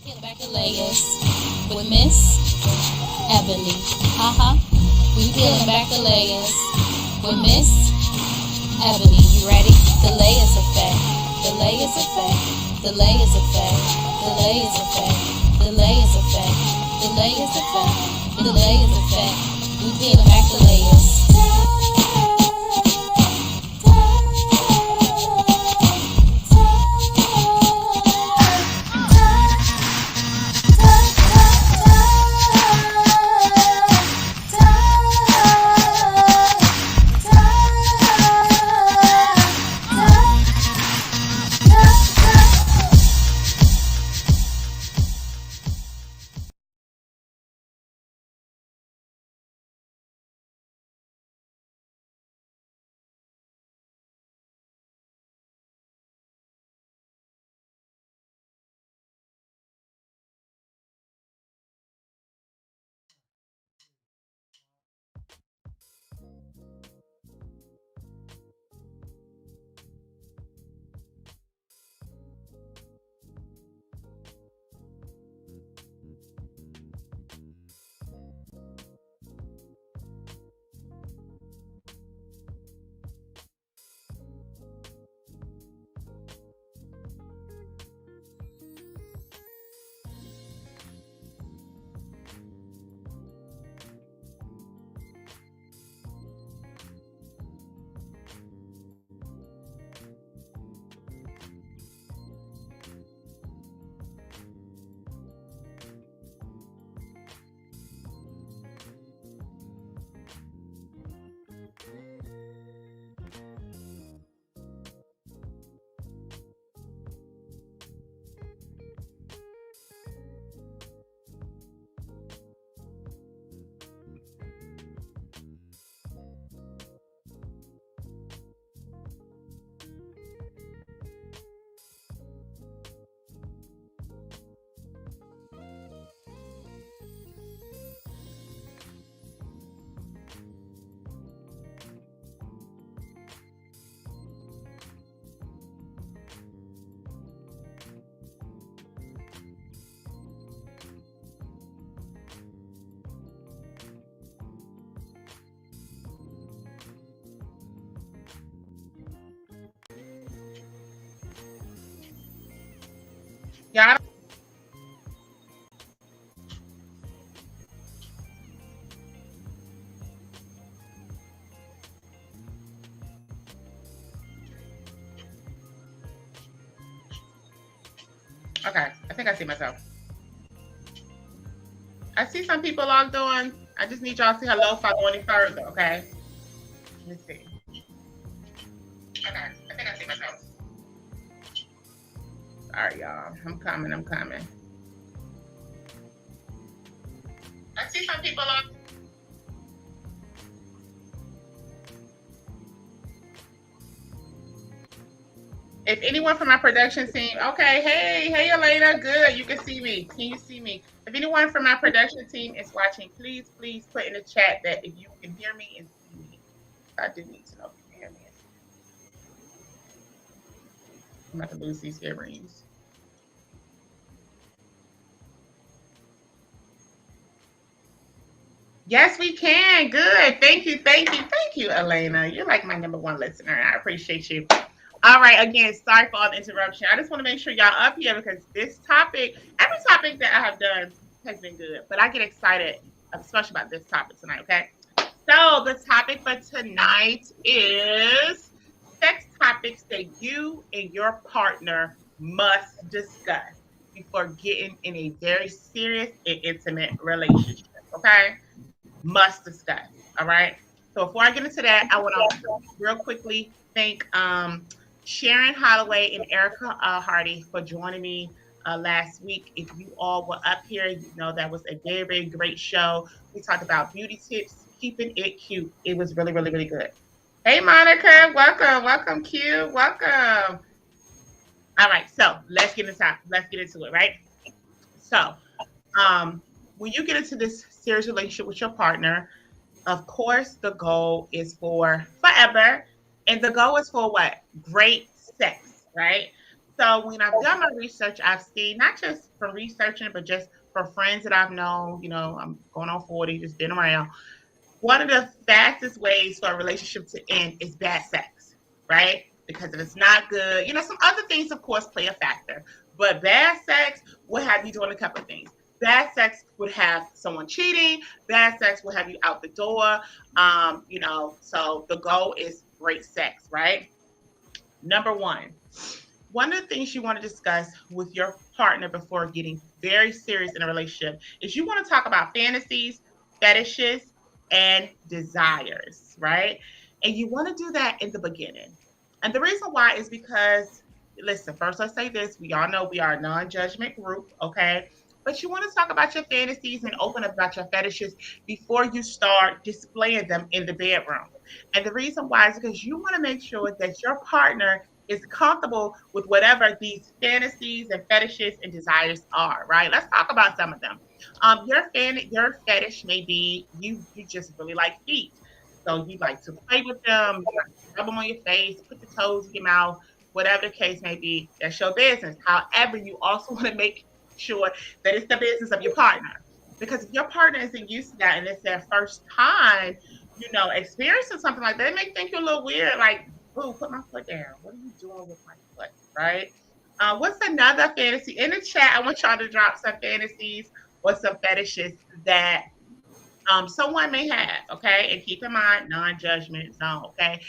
Back to layers with Miss Ebony. We peeling back the layers with Miss Ebony. You ready? The layers effect. The layers effect. The layers effect. The layers effect. The layers effect. The layers effect. The layers effect. We peeling back the layers. Yeah. Okay, I think I see myself. I see some people logged on. I just need y'all to say hello if I go any further, okay? Let me see. Okay, I think I see myself. Sorry, y'all. I'm coming. I see some people logged. If anyone from my production team, okay, hey, Elena, good, you can see me. Can you see me? If anyone from my production team is watching, please put in the chat that if you can hear me and see me. I do need to know if you can hear me. I'm about to lose these earrings. Yes, we can. Good. Thank you, Elena. You're like my number one listener. I appreciate you. All right, again, sorry for all the interruption. I just want to make sure y'all up here because this topic, every topic that I have done has been good, but I get excited, especially about this topic tonight, okay? So the topic for tonight is sex topics that you and your partner must discuss before getting in a very serious and intimate relationship, okay? Must discuss, all right? So before I get into that, I want to real quickly thank Sharon Holloway and Erica Hardy for joining me last week. If you all were up here, you know that was a very great show. We talked about beauty tips, keeping it cute. It was really good. Hey, Monica, welcome, Q, welcome. All right, so let's get into it, right? So, when you get into this serious relationship with your partner, of course, the goal is for forever, and the goal is for what? Great sex, right? So when I've done my research, I've seen not just from researching, but just for friends that I've known, I'm going on 40, just been around. One of the fastest ways for a relationship to end is bad sex, right? Because if it's not good, some other things, of course, play a factor. But bad sex will have you doing a couple of things. Bad sex would have someone cheating. Bad sex will have you out the door. So the goal is great sex, right? Number one of the things you want to discuss with your partner before getting very serious in a relationship is you want to talk about fantasies, fetishes, and desires, right? And you want to do that in the beginning. And the reason why is because, listen, first let's say this. We all know we are a non-judgment group, okay? But you want to talk about your fantasies and open up about your fetishes before you start displaying them in the bedroom. And the reason why is because you want to make sure that your partner is comfortable with whatever these fantasies and fetishes and desires are, right? Let's talk about some of them. Your fetish may be you just really like feet. So you like to play with them, you like to rub them on your face, put the toes in your mouth, whatever the case may be, that's your business. However, you also want to make sure that it's the business of your partner. Because if your partner isn't used to that and it's their first time, experiencing something like that, it may think you're a little weird, like, oh, put my foot down. What are you doing with my foot? Right? What's another fantasy? In the chat, I want y'all to drop some fantasies or some fetishes that someone may have, okay? And keep in mind, non-judgment zone, okay?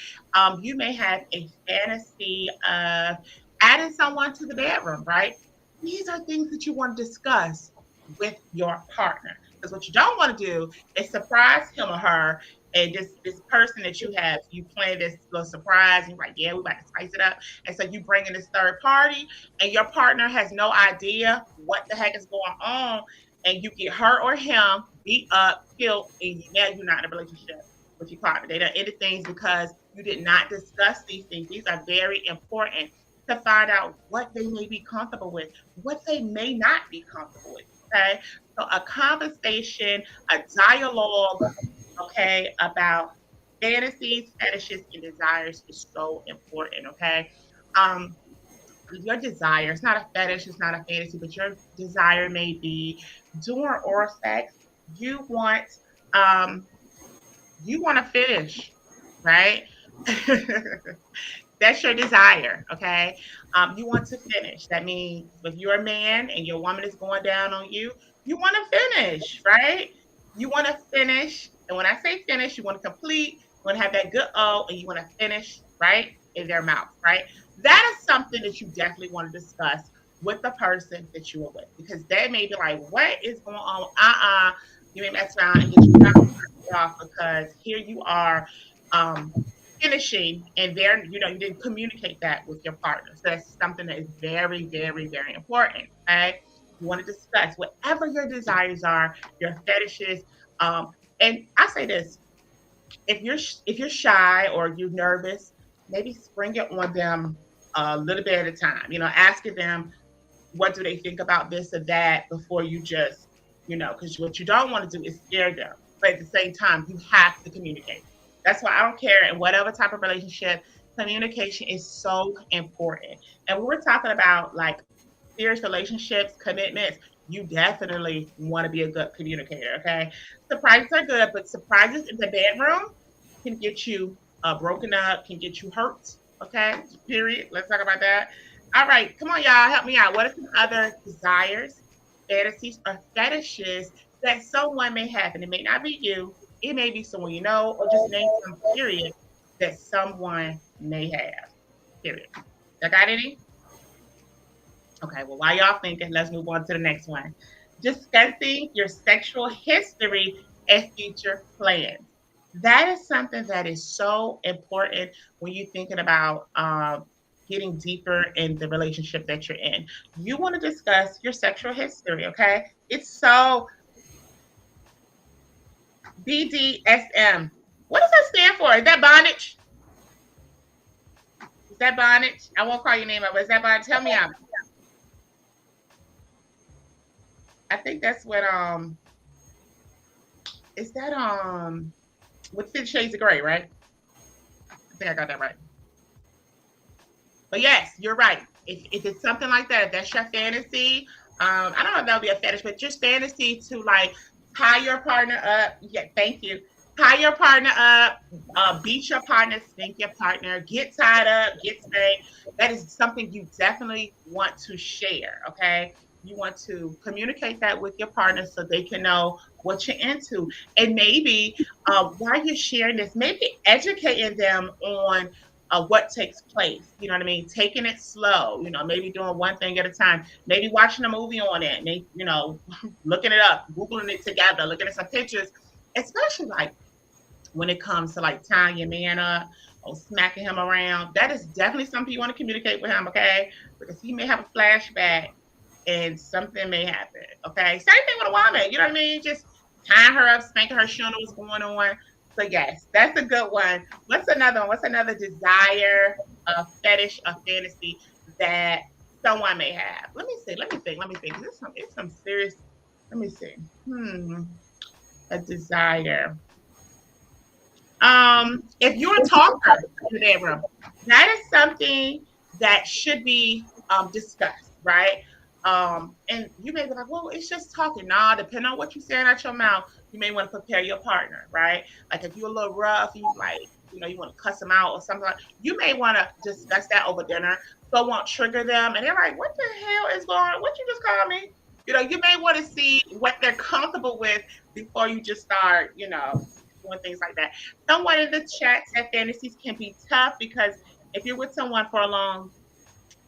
You may have a fantasy of adding someone to the bedroom, right? These are things that you want to discuss with your partner. Because what you don't want to do is surprise him or her, and this person that you have, you plan this little surprise, and you're like, yeah, we about to spice it up. And so you bring in this third party, and your partner has no idea what the heck is going on, and you get her or him beat up, killed, and now you're not in a relationship with your partner. They done ended things because you did not discuss these things. These are very important to find out what they may be comfortable with, what they may not be comfortable with. Okay. So a conversation, a dialogue, okay, about fantasies, fetishes, and desires is so important. Okay. Um, your desire, it's not a fetish, it's not a fantasy, but your desire may be during oral sex, you want um to finish, right? That's your desire, okay? You want to finish. That means if you're a man and your woman is going down on you, you want to finish, right? You want to finish. And when I say finish, you want to complete, you want to have that good O, and you want to finish, right, in their mouth, right? That is something that you definitely want to discuss with the person that you are with because they may be like, what is going on? You may mess around and get you off because here you are um, finishing and there you didn't communicate that with your partner, so that's something that is very, very, very important. Okay, you want to discuss whatever your desires are, your fetishes. And I say this, if you're shy or you're nervous, maybe spring it on them a little bit at a time, asking them what do they think about this or that before you just because what you don't want to do is scare them, but at the same time you have to communicate. That's why I don't care in whatever type of relationship, communication is so important. And when we're talking about like serious relationships, commitments, you definitely want to be a good communicator. Okay, surprises are good, but surprises in the bedroom can get you broken up, can get you hurt. Okay, period. Let's talk about that. All right, come on, y'all, help me out. What are some other desires, fantasies, or fetishes that someone may have? And it may not be you, it may be someone you know, or just name some period that someone may have. Period. I got any? Okay, well, while y'all thinking, let's move on to the next one. Discussing your sexual history and future plans. That is something that is so important when you're thinking about getting deeper in the relationship that you're in. You want to discuss your sexual history, okay? It's so BDSM. What does that stand for? Is that bondage? Is that bondage? I won't call your name up, but is that bondage? Tell me out. I think that's what is that with 50 Shades of Grey, right? I think I got that right. But yes, you're right. if it's something like that, if that's your fantasy, I don't know if that'll be a fetish, but just fantasy to like tie your partner up. Yeah, thank you. Tie your partner up, beat your partner, spank your partner, get tied up, get spanked. That is something you definitely want to share. Okay, you want to communicate that with your partner so they can know what you're into, and maybe while you're sharing this, maybe educating them on what takes place. You know what I mean? Taking it slow. You know, maybe doing one thing at a time. Maybe watching a movie on it. Maybe, you know, looking it up, googling it together, looking at some pictures. Especially like when it comes to like tying your man up or smacking him around. That is definitely something you want to communicate with him, okay? Because he may have a flashback and something may happen. Okay. Same thing with a woman. You know what I mean? Just tying her up, spanking her, showing her what's going on. So yes, that's a good one. What's another one? What's another desire, a fetish, a fantasy that someone may have? Let me see. Let me think. Let me think. It's some serious. Let me see. A desire. If you're a talker in the bedroom, that is something that should be discussed, right? And you may be like, well, it's just talking. Nah, depending on what you're saying out your mouth, you may want to prepare your partner, right? Like if you're a little rough, you like, you know, you want to cuss them out or something like, you may want to discuss that over dinner so it won't trigger them. And they're like, what the hell is going on? What you just called me? You know, you may want to see what they're comfortable with before you just start, you know, doing things like that. Someone in the chat said fantasies can be tough because if you're with someone for a long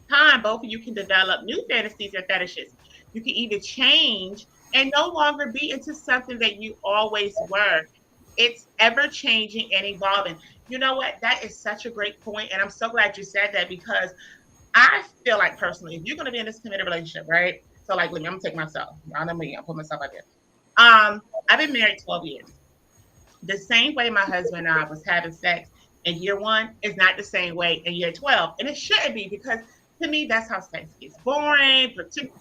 time, both of you can develop new fantasies and fetishes. You can either change and no longer be into something that you always were. It's ever changing and evolving. You know what? That is such a great point, and I'm so glad you said that because I feel like personally, if you're going to be in this committed relationship, right? So, like, let me, I'm gonna take myself. I know me. I'll put myself out there. I've been married 12 years. The same way my husband and I was having sex in year one is not the same way in year 12. And it shouldn't be because to me, that's how sex gets boring,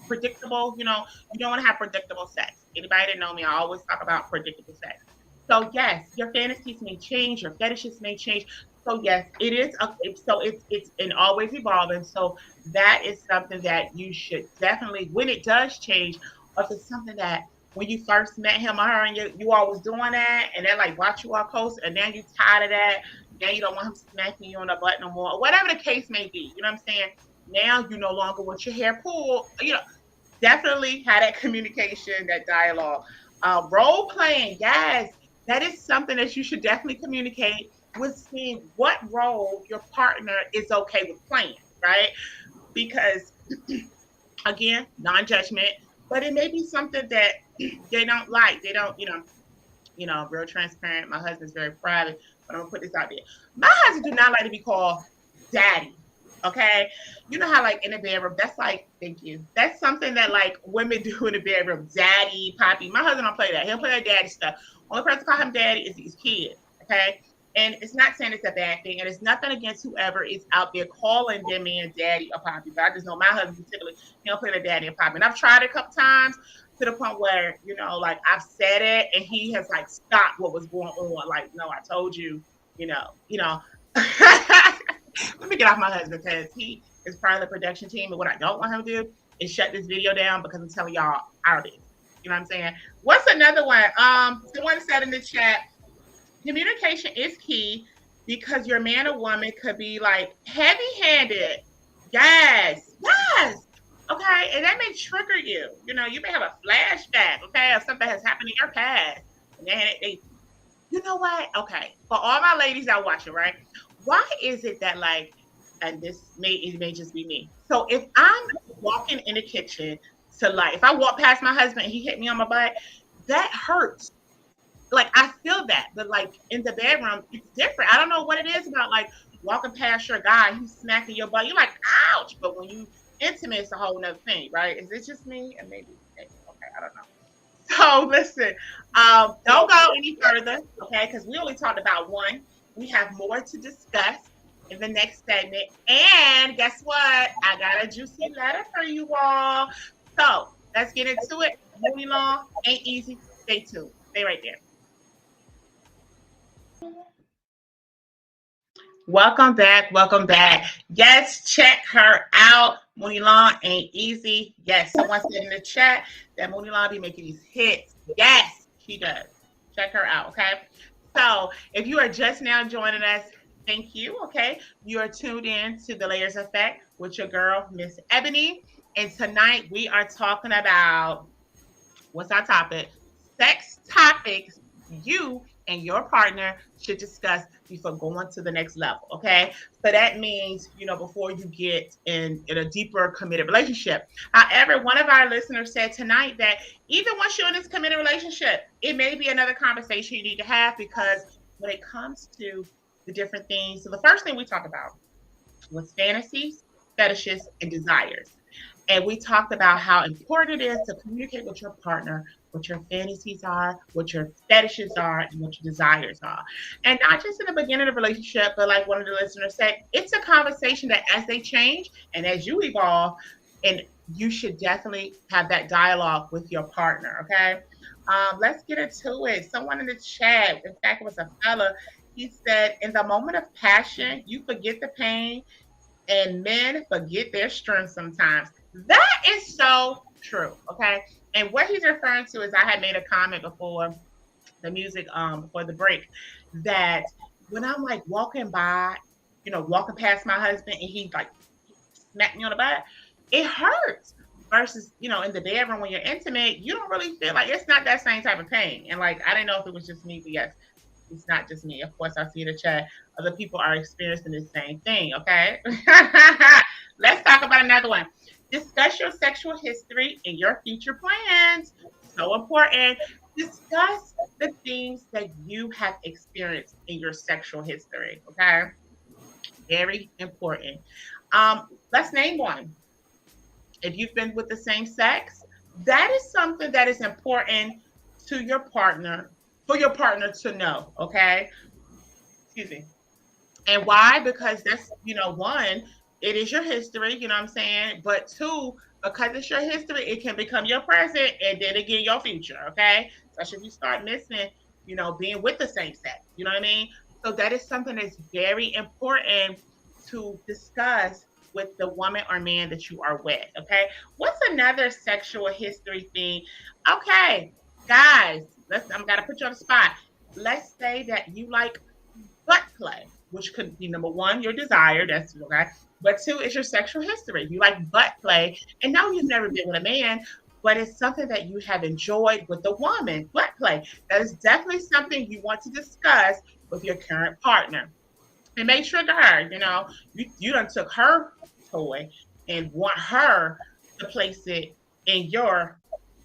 predictable. You know, you don't want to have predictable sex. Anybody that know me, I always talk about predictable sex. So yes, your fantasies may change, your fetishes may change. So yes, it is. So it's and always evolving. So that is something that you should definitely, when it does change, or if it's something that when you first met him or her and you all was doing that and they like watch you all close and then you tired of that, now you don't want him smacking you on the butt no more, or whatever the case may be. You know what I'm saying? Now you no longer want your hair pulled. You know, definitely have that communication, that dialogue. Role playing, yes, that is something that you should definitely communicate with seeing what role your partner is okay with playing, right? Because again, non-judgment, but it may be something that they don't like. They don't, real transparent. My husband's very private, but I'm gonna put this out there. My husband do not like to be called daddy. Okay, you know how like in the bedroom, that's like, thank you. That's something that like women do in the bedroom. Daddy, poppy. My husband don't play that. He'll play that daddy stuff. Only person call him daddy is his kids. Okay. And it's not saying it's a bad thing, and it's nothing against whoever is out there calling their man daddy or poppy. But I just know my husband particularly, he'll play the daddy and poppy. And I've tried it a couple times to the point where, like I've said it and he has like stopped what was going on. Like, no, I told you, let me get off my husband because he is part of the production team. And what I don't want him to do is shut this video down because I'm telling y'all our business. You know what I'm saying? What's another one? Someone said in the chat, communication is key because your man or woman could be like heavy-handed. Yes, yes. Okay, and that may trigger you. You may have a flashback, okay, of something has happened in your past. And then you know what? Okay, for all my ladies out watching, right? Why is it that like, and it may just be me. So if I'm walking in the kitchen to like, if I walk past my husband and he hit me on my butt, that hurts. Like I feel that, but like in the bedroom, it's different. I don't know what it is about like walking past your guy, he's smacking your butt. You're like, ouch. But when you intimate, it's a whole nother thing, right? Is it just me? And maybe okay, I don't know. So listen, don't go any further, okay? Because we only talked about one. We have more to discuss in the next segment. And guess what? I got a juicy letter for you all. So let's get into it. Moving along, ain't easy. Stay tuned. Stay right there. Welcome back. Welcome back. Yes, check her out. Mooney Long ain't easy. Yes, someone said in the chat that Mooney Long be making these hits. Yes, she does. Check her out. Okay. So if you are just now joining us, thank you. Okay. You are tuned in to the Layers Effect with your girl, Miss Ebony. And tonight we are talking about what's our topic? Sex topics you and your partner should discuss before going to the next level. Okay. So that means, before you get in a deeper committed relationship. However, one of our listeners said tonight that even once you're in this committed relationship, it may be another conversation you need to have because when it comes to the different things, so the first thing we talk about was fantasies, fetishes, and desires. And we talked about how important it is to communicate with your partner what your fantasies are, what your fetishes are, and what your desires are. And not just in the beginning of the relationship, but like one of the listeners said, it's a conversation that as they change and as you evolve, and you should definitely have that dialogue with your partner. Okay. Let's get into it. Someone in the chat, in fact, it was a fella, he said, in the moment of passion, you forget the pain and men forget their strength sometimes. That is so true. Okay. And what he's referring to is I had made a comment before the music, before the break, that when I'm like walking by, walking past my husband and he like smacked me on the butt, it hurts. Versus, in the bedroom when you're intimate, you don't really feel like it's not that same type of pain. And like I didn't know if it was just me, but yes, it's not just me. Of course, I see in the chat other people are experiencing the same thing. Okay. Let's talk about another one. Discuss your sexual history and your future plans. So important. Discuss the things that you have experienced in your sexual history. Okay. Very important. Let's name one. If you've been with the same sex, that is something that is important to your partner, for your partner to know. Okay. Excuse me. And why? Because that's, one, it is your history, you know what I'm saying? But two, because it's your history, it can become your present and then again your future, okay? Especially if you start missing, being with the same sex, you know what I mean? So that is something that's very important to discuss with the woman or man that you are with, okay? What's another sexual history thing? Okay, guys, I'm gonna put you on the spot. Let's say that you like butt play, which could be number one, your desire. That's okay. But two is your sexual history. You like butt play, and now you've never been with a man, but it's something that you have enjoyed with a woman. Butt play. That is definitely something you want to discuss with your current partner. And make sure to her, you done took her toy and want her to place it in your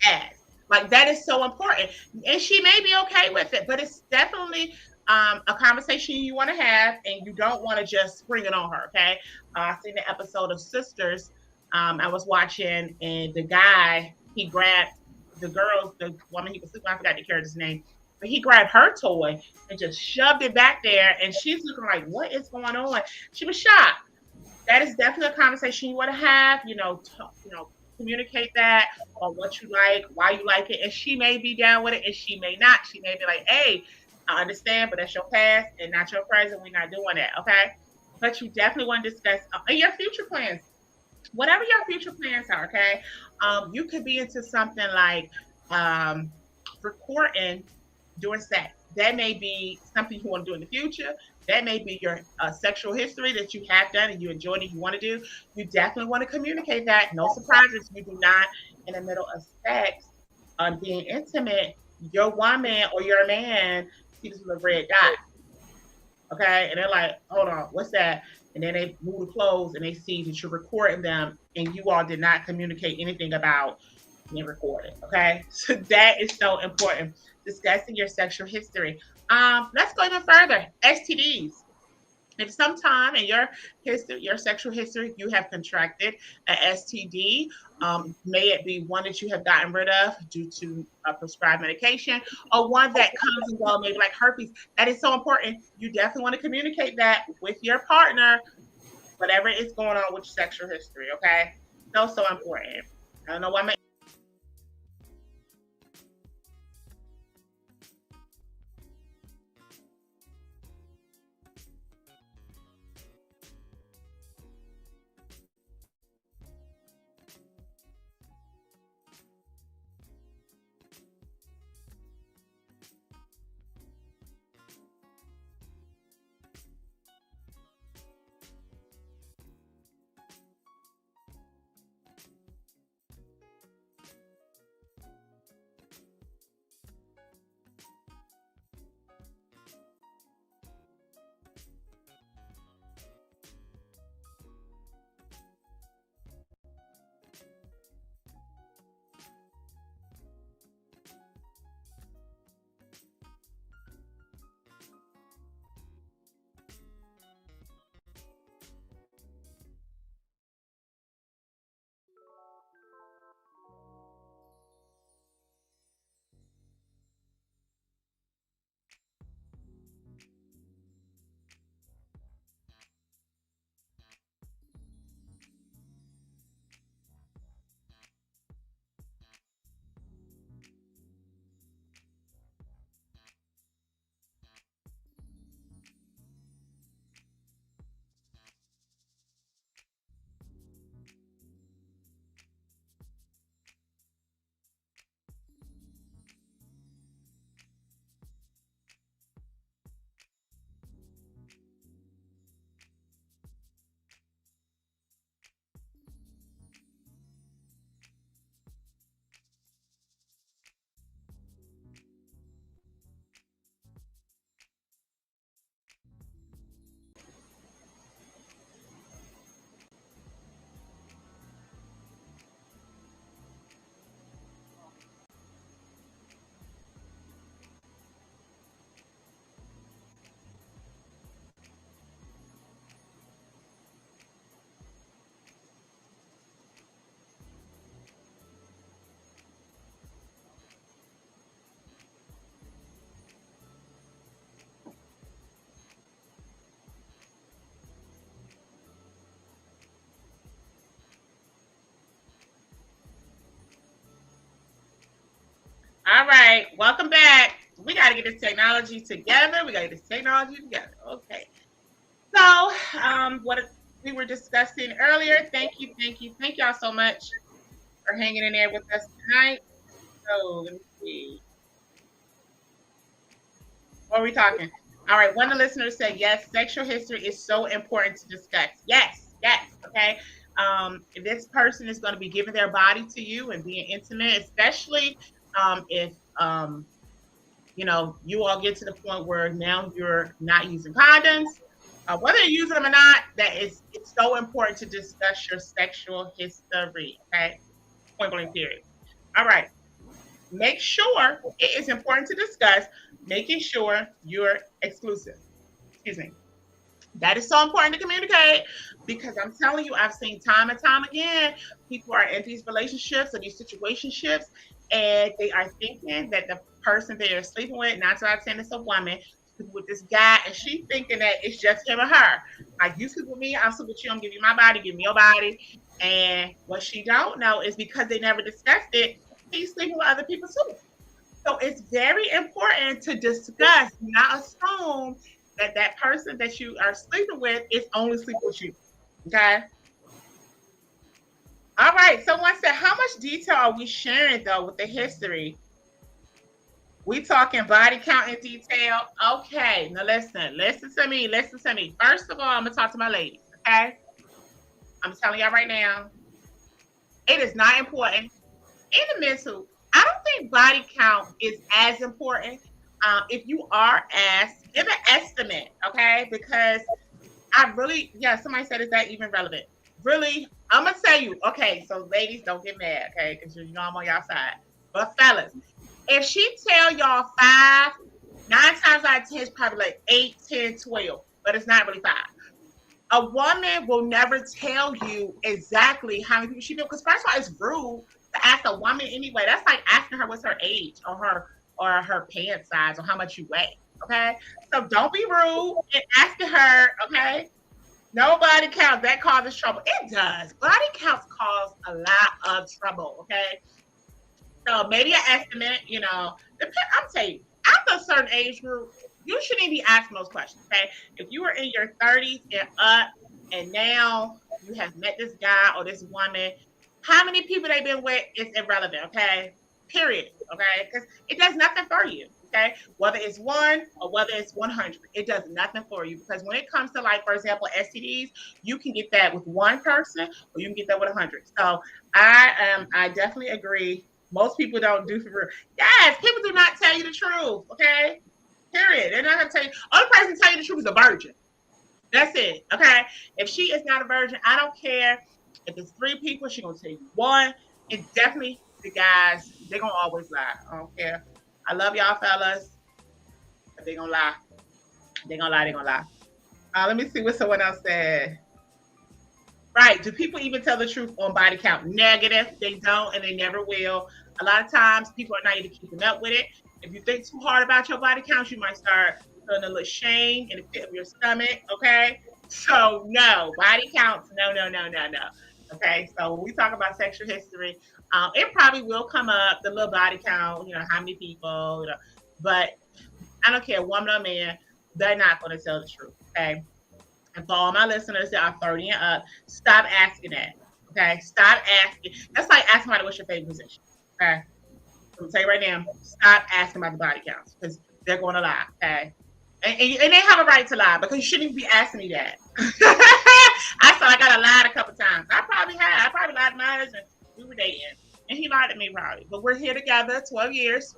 ass. Like that is so important. And she may be okay with it, but it's definitely a conversation you want to have and you don't want to just spring it on her. Okay. I seen the episode of Sisters. I was watching and the guy, he grabbed the woman he was sleeping, I forgot the character's name, but he grabbed her toy and just shoved it back there. And she's looking like, what is going on? She was shocked. That is definitely a conversation you want to have, communicate that on what you like, why you like it. And she may be down with it and she may not. She may be like, hey, I understand, but that's your past and not your present. We're not doing that. Okay. But you definitely want to discuss your future plans. Whatever your future plans are, okay? You could be into something like recording during sex. That may be something you want to do in the future. That may be your sexual history that you have done and you enjoyed and you want to do. You definitely want to communicate that. No surprises. You do not, in the middle of sex, being intimate, your woman or your man sees a red dot. Okay. And they're like, hold on, what's that? And then they move the clothes and they see that you're recording them and you all did not communicate anything about being recorded. Okay. So that is so important. Discussing your sexual history. Let's go even further. STDs. If sometime in your history, your sexual history, you have contracted a STD, may it be one that you have gotten rid of due to a prescribed medication, or one that comes and goes, maybe like herpes. That is so important. You definitely want to communicate that with your partner, whatever is going on with your sexual history. Okay, so important. I don't know why. All right, welcome back. We got to get this technology together. We got to get this technology together. Okay. So, what we were discussing earlier. Thank y'all so much for hanging in there with us tonight. So, let me see. What are we talking? All right. One of the listeners said, yes, sexual history is so important to discuss. Yes, yes. Okay. If this person is going to be giving their body to you and being intimate, especially if you all get to the point where now you're not using condoms, whether you're using them or not, it's so important to discuss your sexual history. Okay, point blank period. All right, make sure it is important to discuss making sure you're exclusive. Excuse me. That is so important to communicate because I'm telling you, I've seen time and time again, people are in these relationships or these situationships, and they are thinking that the person they are sleeping with, 9 out of 10, is a woman, with this guy, and she's thinking that it's just him or her. Like, you sleep with me, I'll sleep with you, I'm giving you my body, give me your body. And what she don't know is because they never discussed it, he's sleeping with other people too. So it's very important to discuss, not assume that person that you are sleeping with is only sleeping with you. Okay. All right. Someone said, how much detail are we sharing though with the history? We talking body count in detail. Okay. Now listen to me. First of all, I'm gonna talk to my ladies. Okay. I'm telling y'all right now, it is not important. In the mental, I don't think body count is as important. If you are asked, give an estimate, okay? Because somebody said, is that even relevant? Really, I'm gonna tell you, okay, so ladies, don't get mad, okay, because you know I'm on y'all side. But fellas, if she tell y'all 5, 9 times out of 10, it's probably like 8, 10, 12, but it's not really 5. A woman will never tell you exactly how many people she knows, because first of all, it's rude to ask a woman anyway. That's like asking her what's her age or her pants size or how much you weigh. Okay, so don't be rude and asking her. Okay, no body count that causes trouble. It does. Body counts cause a lot of trouble. Okay, so maybe an estimate. I'm telling you, after a certain age group, you shouldn't even be asking those questions. Okay, if you were in your 30s and up, and now you have met this guy or this woman, how many people they've been with is irrelevant, okay? Period, okay? Because it does nothing for you, okay? Whether it's 1 or whether it's 100, it does nothing for you. Because when it comes to, like, for example, STDs, you can get that with one person or you can get that with 100. So I definitely agree. Most people don't do for real. Yes, people do not tell you the truth, okay? Period. They're not gonna tell you. Only person tell you the truth is a virgin. That's it. Okay. If she is not a virgin, I don't care. If it's 3 people, she's gonna tell you 1. It's definitely the guys. They're gonna always lie. I don't care. I love y'all fellas, but they're gonna lie. They're gonna lie. They're gonna lie. Let me see what someone else said. Right. Do people even tell the truth on body count? Negative. They don't and they never will. A lot of times people are not even keeping up with it. If you think too hard about your body count, you might start feeling a little shame in the pit of your stomach. Okay. So no, body counts. No. Okay. So when we talk about sexual history, it probably will come up, the little body count, how many people, but I don't care, woman or man, they're not going to tell the truth. Okay. And for all my listeners that are 30 and up, stop asking that. Okay. Stop asking. That's like asking somebody what's your favorite position. Okay. I'm gonna tell you right now, stop asking about the body counts because they're going to lie. Okay. And they have a right to lie because you shouldn't even be asking me that. I thought I got lied a couple times. I probably lied to my husband. We were dating. And he lied to me probably. But we're here together 12 years.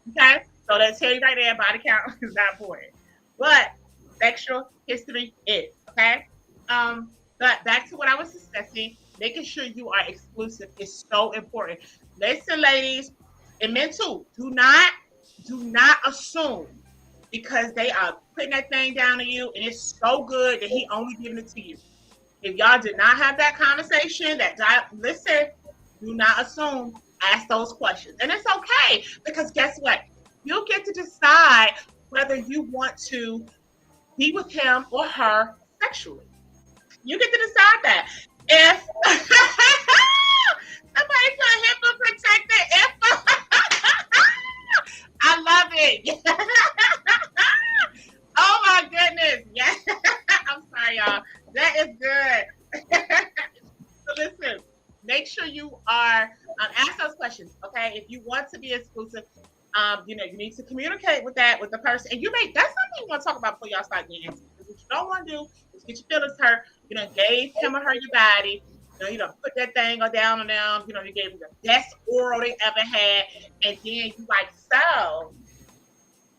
Okay? So let's tell you right there, body count is not important. But sexual history is. Okay? But back to what I was discussing, making sure you are exclusive is so important. Listen, ladies, and men too, do not assume because they are putting that thing down to you and it's so good that he only giving it to you. If y'all did not have that conversation, listen, do not assume, ask those questions. And it's okay because guess what? You'll get to decide whether you want to be with him or her sexually. You get to decide that. If somebody put HIPAA protected, questions. Okay, if you want to be exclusive, you need to communicate with the person, and that's something you want to talk about before y'all start getting into. Because what you don't want to do is get your feelings hurt. You know, gave him or her your body. You know, put that thing down on them. You know, you gave them the best oral they ever had, and then you like, so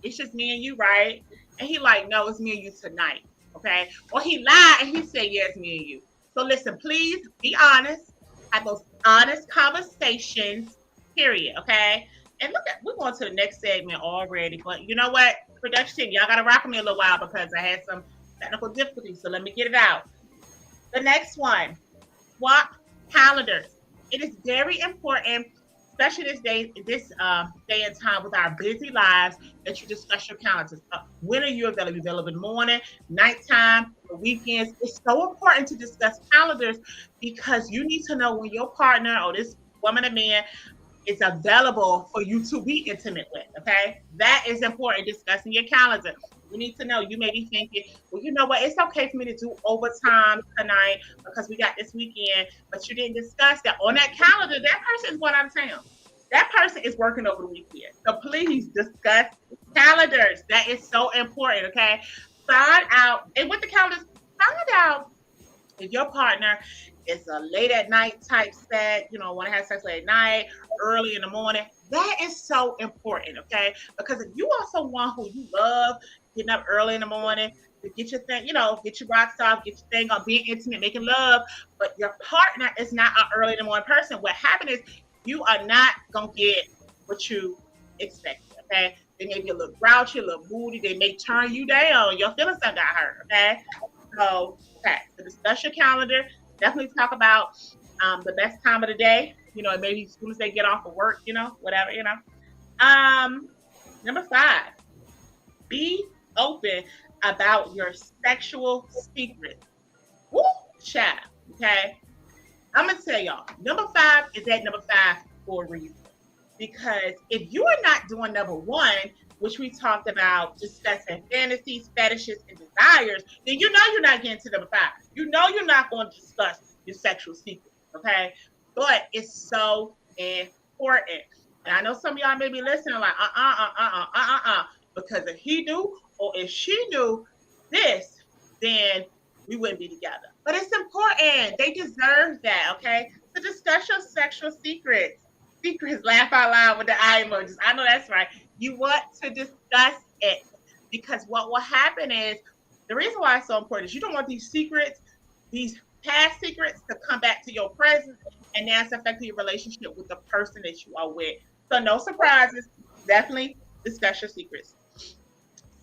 it's just me and you, right? And he like, no, it's me and you tonight. Okay. Or he lied and he said, yeah, it's me and you. So listen, please be honest. Have those honest conversations, period. Okay. And look at, we're going to the next segment already. But you know what? Production, y'all got to rock with me a little while because I had some technical difficulties. So let me get it out. The next one, swap calendars. It is very important, especially this day and time with our busy lives, that you discuss your calendars. When are you available? Available in the morning, nighttime, the weekends? It's so important to discuss calendars because you need to know when your partner or this woman or man is available for you to be intimate with. Okay, that is important. Discussing your calendar. You need to know. You may be thinking, well, you know what? It's okay for me to do overtime tonight because we got this weekend, but you didn't discuss that on that calendar. That person is going out of town. That person is working over the weekend. So please discuss calendars. That is so important. Okay, find out, and with the calendars, find out if your partner is a late at night type set, want to have sex late at night, early in the morning. That is so important, okay? Because if you are someone who you love getting up early in the morning to get your thing, get your rocks off, get your thing on, being intimate, making love, but your partner is not an early in the morning person, what happens is you are not going to get what you expected, okay? They may be a little grouchy, a little moody. They may turn you down. Your feelings got hurt, okay? So discuss your calendar. Definitely talk about the best time of the day. Maybe as soon as they get off of work, whatever, Number 5, be open about your sexual secrets. Woo, child. Okay. I'm going to tell y'all, number 5 is at number 5 for a reason. Because if you are not doing number 1, which we talked about discussing fantasies, fetishes, and desires, then you know you're not getting to number 5. You know you're not going to discuss your sexual secrets, okay? But it's so important. And I know some of y'all may be listening like, because if he knew or if she knew this, then we wouldn't be together. But it's important. They deserve that, okay? So discuss your sexual secrets. Secrets, laugh out loud with the eye emojis. I know that's right. You want to discuss it because what will happen is, the reason why it's so important is you don't want these secrets, these past secrets, to come back to your present, and that's affecting your relationship with the person that you are with. So no surprises. Definitely discuss your secrets.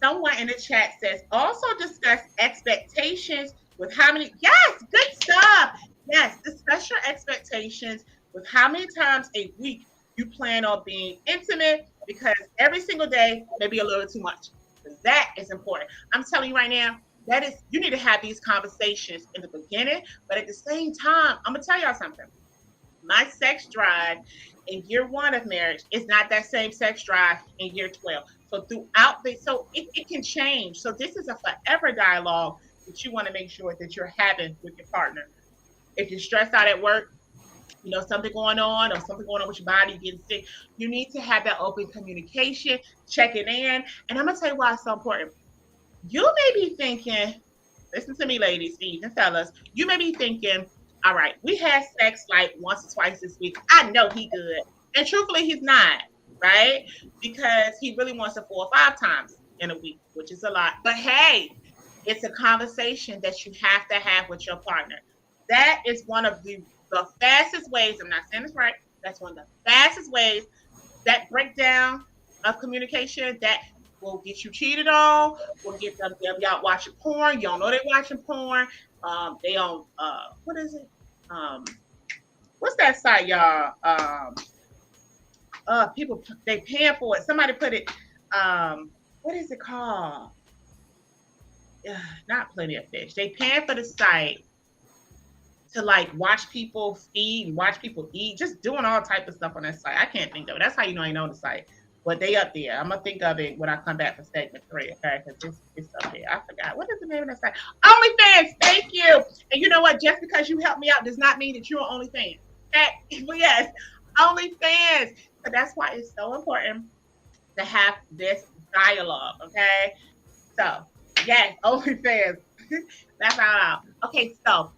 Someone in the chat says, also discuss expectations with how many, yes, good stuff. Yes, discuss your expectations with how many times a week you plan on being intimate, because every single day may be a little too much. That is important. I'm telling you right now, you need to have these conversations in the beginning, but at the same time, I'm gonna tell y'all something. My sex drive in year 1 of marriage is not that same sex drive in year 12. So it can change. So this is a forever dialogue that you want to make sure that you're having with your partner. If you're stressed out at work, something going on, or something going on with your body, getting sick, you need to have that open communication, checking in. And I'm going to tell you why it's so important. You may be thinking, listen to me, ladies, and fellas, you may be thinking, all right, we had sex like once or twice this week. I know he good. And truthfully, he's not, right? Because he really wants it 4 or 5 times in a week, which is a lot. But hey, it's a conversation that you have to have with your partner. That is one of the fastest ways, I'm not saying this right, that's one of the fastest ways, that breakdown of communication that will get you cheated on, will get them y'all watching porn, you don't know they're watching porn, they on, what is it, what's that site, y'all, people, they paying for it, somebody put it, what is it called, not Plenty of Fish, they paying for the site to like watch people feed, watch people eat, just doing all type of stuff on that site. I can't think of it. That's how you know I ain't on the site. But they up there. I'm gonna think of it when I come back for segment 3, okay? Because it's up there. I forgot. What is the name of that site? OnlyFans. Thank you. And you know what? Just because you help me out does not mean that you're on OnlyFans. Okay? But yes, OnlyFans. So that's why it's so important to have this dialogue. Okay. So yes, OnlyFans. That's all. Okay, so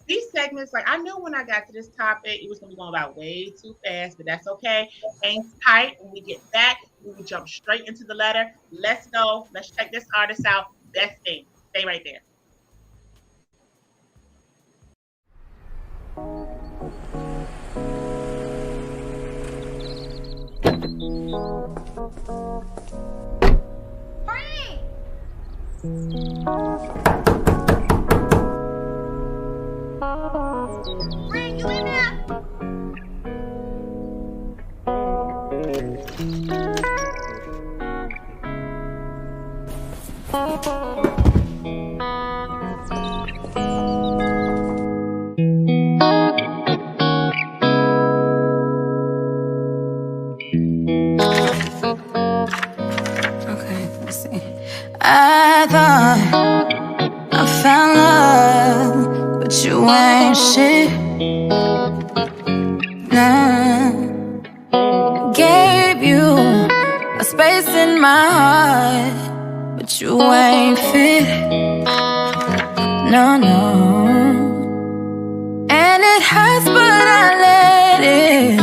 these segments, like I knew when I got to this topic, it was gonna be going about way too fast, but that's okay. Hang tight. When we get back, we will jump straight into the letter. Let's go. Let's check this artist out. Best thing. Stay right there. Frank, you in there? Okay, let's see. I thought I found love, but you ain't shit. Nah, gave you a space in my heart, but you ain't fit. No, no. And it hurts, but I let it.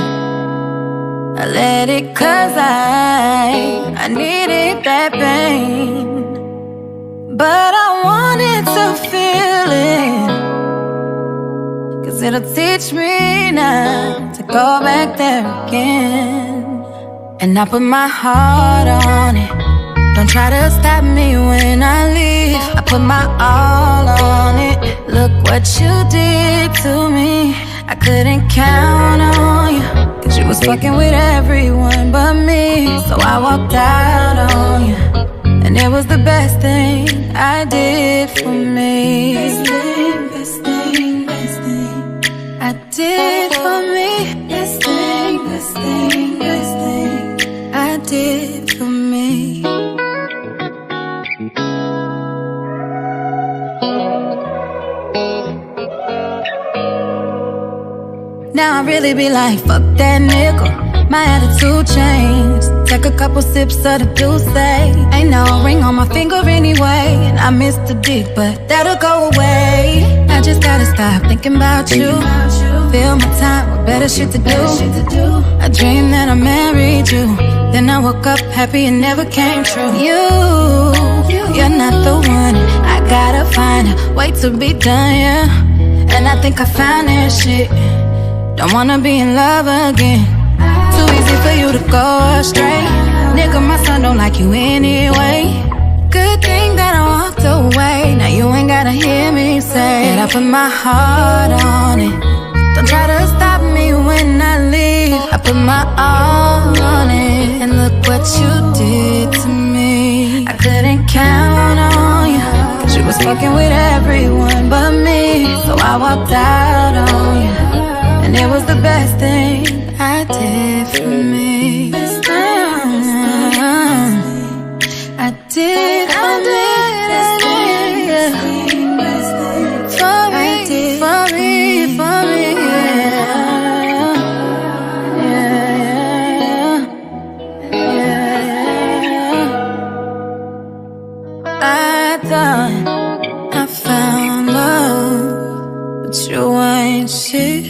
I let it 'cause I needed that pain. But I wanted to feel it, 'cause it'll teach me now to go back there again. And I put my heart on it. Don't try to stop me when I leave. I put my all on it. Look what you did to me. I couldn't count on you, 'cause you was fucking with everyone but me. So I walked out on you, and it was the best thing I did for me. Best thing, best thing, best thing I did for me. Best thing, best thing, best thing I did for me. Now I really be like, fuck that nigga. My attitude changed. Take a couple sips of the juice. Ain't no ring on my finger anyway. And I missed the dick, but that'll go away. I just gotta stop thinking about you. Fill my time with better shit to do. I dreamed that I married you. Then I woke up happy it never came true. You're not the one. I gotta find a way to be done, yeah. And I think I found that shit. Don't wanna be in love again. Too easy for you to go astray. Nigga, my son don't like you anyway. Good thing that I walked away. Now you ain't gotta hear me say that I put my heart on it. Don't try to stop me when I leave. I put my all on it. And look what you did to me. I couldn't count on you, 'cause you was fucking with everyone but me. So I walked out on you, and it was the best thing I did for me. I did it for me, for me, yeah. I thought I found love, but you ain't shit.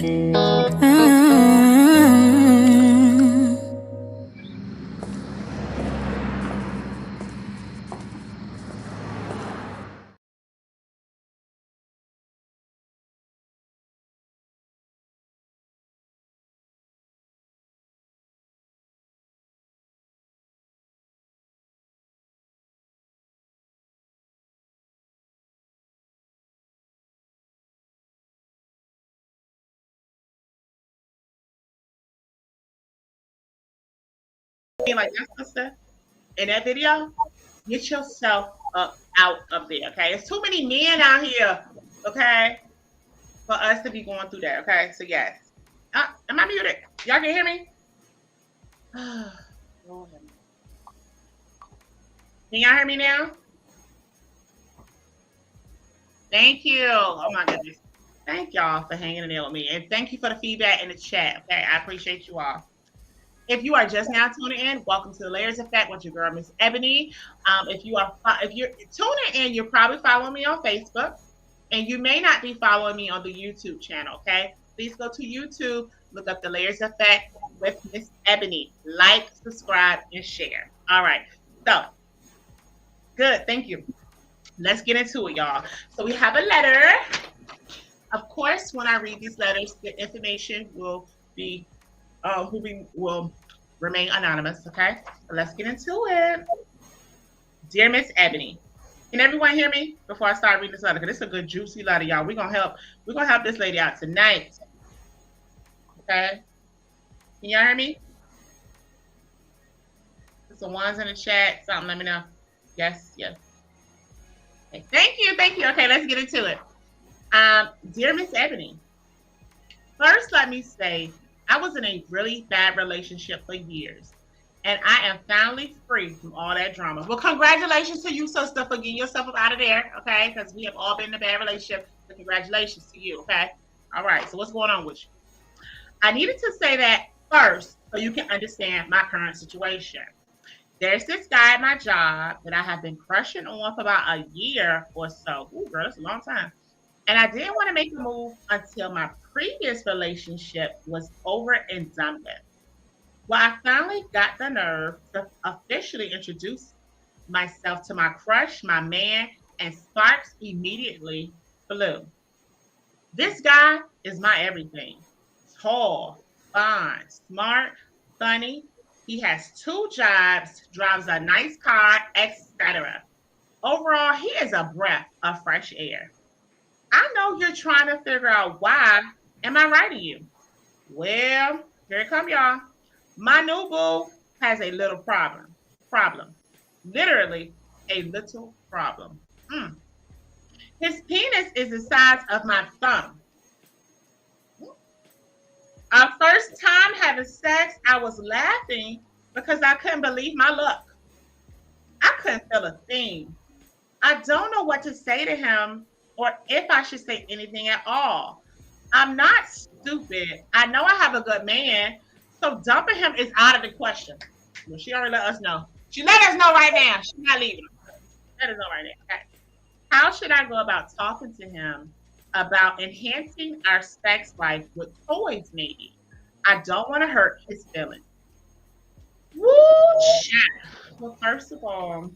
Like that sister in that video, get yourself up out of there. Okay, there's too many men out here. Okay, for us to be going through that. Okay, so yes. Am I muted? Y'all can hear me? Lord have mercy. Can y'all hear me now? Thank you. Oh my goodness. Thank y'all for hanging in there with me. And thank you for the feedback in the chat. Okay, I appreciate you all. If you are just now tuning in, welcome to the Layers Effect with your girl, Miss Ebony. If you're tuning in, you're probably following me on Facebook, and you may not be following me on the YouTube channel. Okay, please go to YouTube, look up the Layers Effect with Miss Ebony. Like, subscribe, and share. All right, so good. Thank you. Let's get into it, y'all. So we have a letter. Of course, when I read these letters, the information will be will remain anonymous, okay? So let's get into it. Dear Miss Ebony, can everyone hear me before I start reading this letter? Because this is a good juicy letter, y'all. We're gonna help this lady out tonight. Okay? Can y'all hear me? Put some ones in the chat. Something, let me know. Yes. Okay. Thank you. Okay, let's get into it. Dear Miss Ebony, first let me say I was in a really bad relationship for years, and I am finally free from all that drama. Well, congratulations to you, sister, for getting yourself up out of there, okay? Because we have all been in a bad relationship, so congratulations to you, okay? All right, so what's going on with you? I needed to say that first so you can understand my current situation. There's this guy at my job that I have been crushing on for about a year or so. Ooh, girl, that's a long time. And I didn't want to make a move until my previous relationship was over and done with. Well, I finally got the nerve to officially introduce myself to my crush, my man, and sparks immediately flew. This guy is my everything. Tall, fine, smart, funny. He has 2 jobs, drives a nice car, etc. Overall, he is a breath of fresh air. I know you're trying to figure out why am I writing you. Well, here it come, y'all. My new boo has a little problem. Literally a little problem. His penis is the size of my thumb. Our first time having sex, I was laughing because I couldn't believe my luck. I couldn't feel a thing. I don't know what to say to him or if I should say anything at all. I'm not stupid. I know I have a good man, so dumping him is out of the question. Well, she already let us know. She let us know right now. She's not leaving. Let us know right now. Okay. How should I go about talking to him about enhancing our sex life with toys, maybe? I don't want to hurt his feelings. Woo, shit. Well, first of all,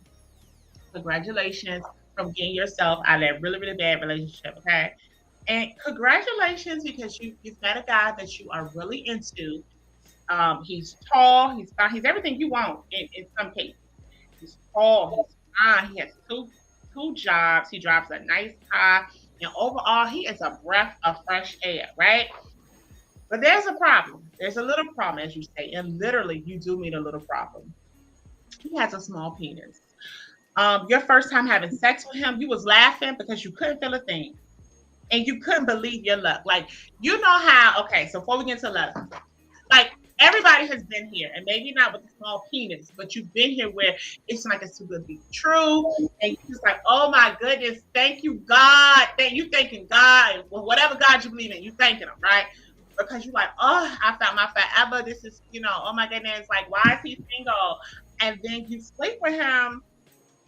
congratulations from getting yourself out of that really, really bad relationship, okay? And congratulations because you've met a guy that you are really into. He's tall, he's fine, he's everything you want in some cases. He's tall, he's fine, he has two jobs, he drives a nice car, and overall he is a breath of fresh air, right? But there's a problem. There's a little problem, as you say, and literally you do mean a little problem. He has a small penis. Your first time having sex with him, you was laughing because you couldn't feel a thing. And you couldn't believe your luck. Like, you know how, okay, so before we get into letter, like, everybody has been here, and maybe not with a small penis, but you've been here where it's like it's too good to be true, and you're just like, oh my goodness, thank you, God. You thanking God, well, whatever God you believe in, you thanking him, right? Because you're like, oh, I found my forever. This is, oh my goodness, like, why is he single? And then you sleep with him,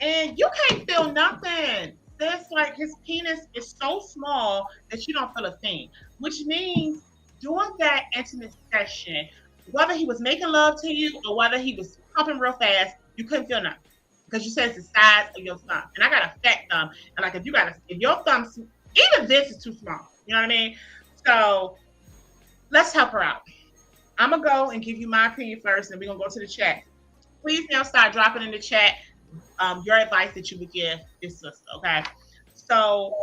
and you can't feel nothing. This, like, his penis is so small that you don't feel a thing, which means during that intimate session, whether he was making love to you or whether he was pumping real fast, you couldn't feel nothing because you said it's the size of your thumb. And I got a fat thumb, and like if your thumb, even this is too small. You know what I mean? So let's help her out. I'm gonna go and give you my opinion first, and we're gonna go to the chat. Please now start dropping in the chat your advice that you would give your sister. Okay. So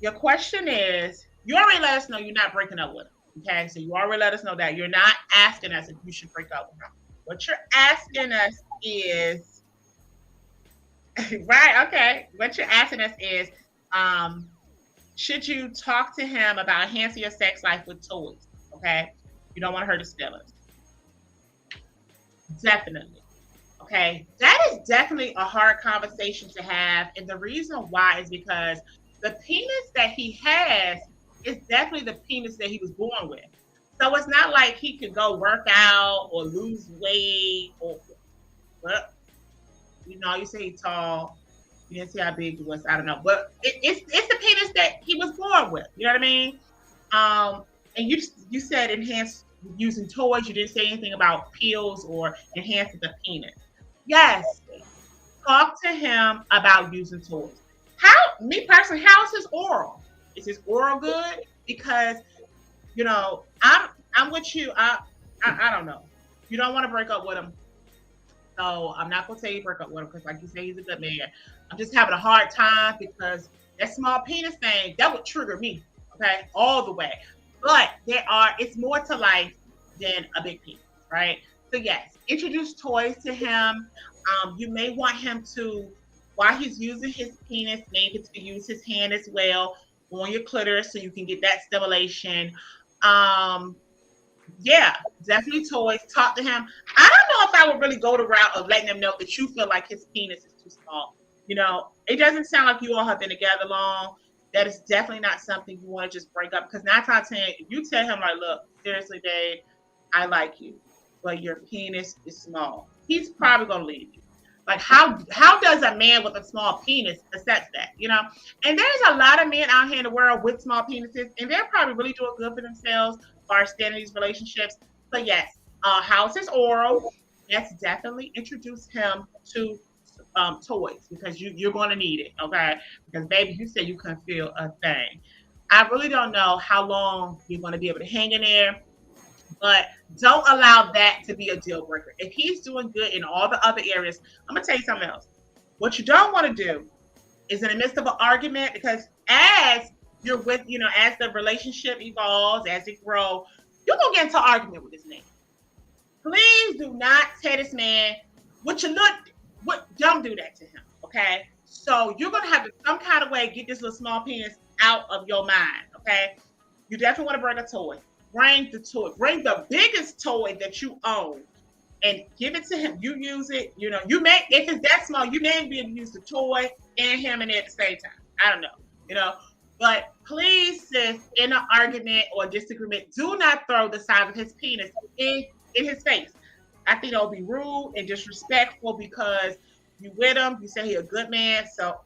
your question is, you already let us know you're not breaking up with him. Okay, so you already let us know that you're not asking us if you should break up with him. What you're asking us is, right? Okay, what you're asking us is, should you talk to him about enhancing your sex life with toys? Okay, you don't want to hurt his feelings. Definitely. Okay, that is definitely a hard conversation to have, and the reason why is because The penis that he has is definitely the penis that he was born with. So it's not like he could go work out or lose weight or, well, you say he's tall. You didn't see how big he was. I don't know, but it's the penis that he was born with. You know what I mean? And you said enhance using toys. You didn't say anything about pills or enhancing the penis. Yes, talk to him about using toys. Me personally, how's his oral? Is his oral good? Because I'm with you. I don't know. You don't want to break up with him, so I'm not gonna say you break up with him because, like you say, he's a good man. I'm just having a hard time because that small penis thing that would trigger me. Okay, all the way. But it's more to life than a big penis, right? So yes, introduce toys to him. You may want him to, while he's using his penis, maybe to use his hand as well on your clitoris so you can get that stimulation. Yeah, definitely toys. Talk to him. I don't know if I would really go the route of letting him know that you feel like his penis is too small. It doesn't sound like you all have been together long. That is definitely not something you want to just break up. Because 9 times out of 10, if you tell him, like, look, seriously, babe, I like you, but your penis is small, he's probably going to leave you. Like, how does a man with a small penis accept that, And there's a lot of men out here in the world with small penises, and they're probably really doing good for themselves or staying in these relationships. But yes, how's his oral? Yes, definitely introduce him to toys because you're going to need it, okay? Because, baby, you said you couldn't feel a thing. I really don't know how long you're going to be able to hang in there, but don't allow that to be a deal breaker. If he's doing good in all the other areas, I'm going to tell you something else. What you don't want to do is in the midst of an argument, because as you're with, as the relationship evolves, as it grows, you're going to get into an argument with this man. Please do not tell this man don't do that to him, okay? So you're going to have to some kind of way get this little small penis out of your mind, okay? You definitely want to bring a toy. Bring the toy. Bring the biggest toy that you own and give it to him. You use it. If it's that small, you may be able to use the toy and him in it at the same time. I don't know, But please, sis, in an argument or disagreement, do not throw the size of his penis in his face. I think that would be rude and disrespectful because you with him. You say he's a good man, so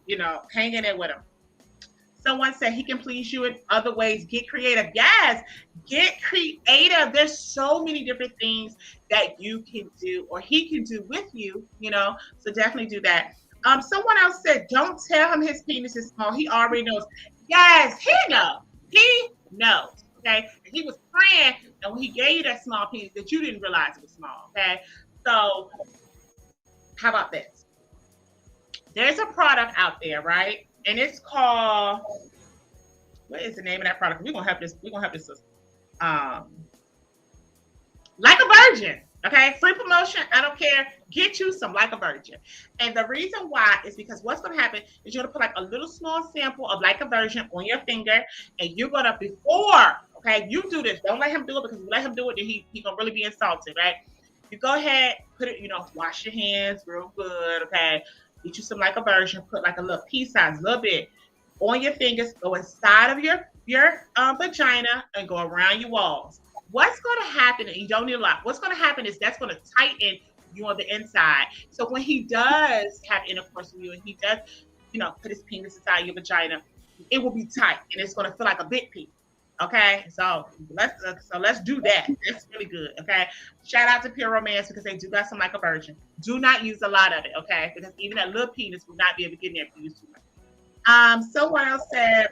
hang in there with him. Someone said he can please you in other ways. Get creative. Yes, get creative. There's so many different things that you can do or he can do with you, so definitely do that. Someone else said, don't tell him his penis is small. He already knows. Yes, he knows. He knows, okay? And he was praying and when he gave you that small penis that you didn't realize it was small, okay? So how about this? There's a product out there, right? And it's called, what is the name of that product? We're gonna have this Like a Virgin. Okay, free promotion. I don't care. Get you some Like a Virgin. And the reason why is because what's going to happen is you're going to put like a little small sample of Like a Virgin on your finger, and you're going to okay, you do this. Don't let him do it because if you let him do it, then he's going to really be insulted, right? You go ahead, put it, wash your hands real good, okay? Get you some Like a Virgin. Put like a little pea size, a little bit on your fingers. Go inside of your vagina and go around your walls. What's going to happen, and you don't need a lot, what's going to happen is that's going to tighten you on the inside. So when he does have intercourse with you and he does, put his penis inside your vagina, it will be tight and it's going to feel like a big piece. Okay, so let's do that. That's really good. Okay, shout out to Pure Romance because they do got some Like a Virgin. Do not use a lot of it, okay? Because even that little penis will not be able to get in there if you use too much. Someone else said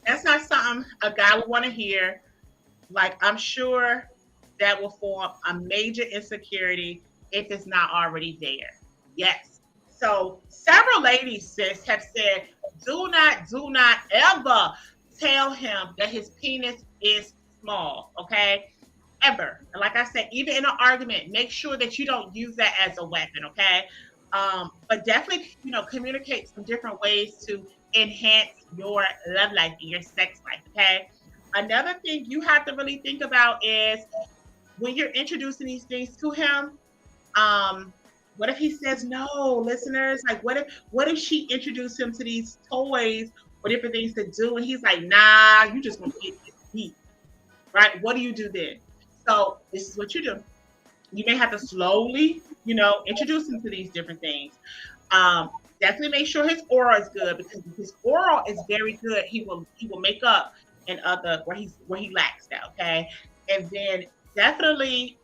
that's not something a guy would want to hear. Like, I'm sure that will form a major insecurity if it's not already there. Yes. So several ladies, sis, have said, do not ever tell him that his penis is small, okay? Ever. And like I said, even in an argument, make sure that you don't use that as a weapon, okay? But definitely, communicate some different ways to enhance your love life and your sex life, okay? Another thing you have to really think about is when you're introducing these things to him, what if he says no, listeners? Like, what if she introduced him to these toys or different things to do. And he's like, nah, you just want to get this beat, right? What do you do then? So this is what you do. You may have to slowly, introduce him to these different things. Um, Definitely make sure his aura is good, because if his aura is very good, he will make up in other where he lacks that. Okay, and then definitely,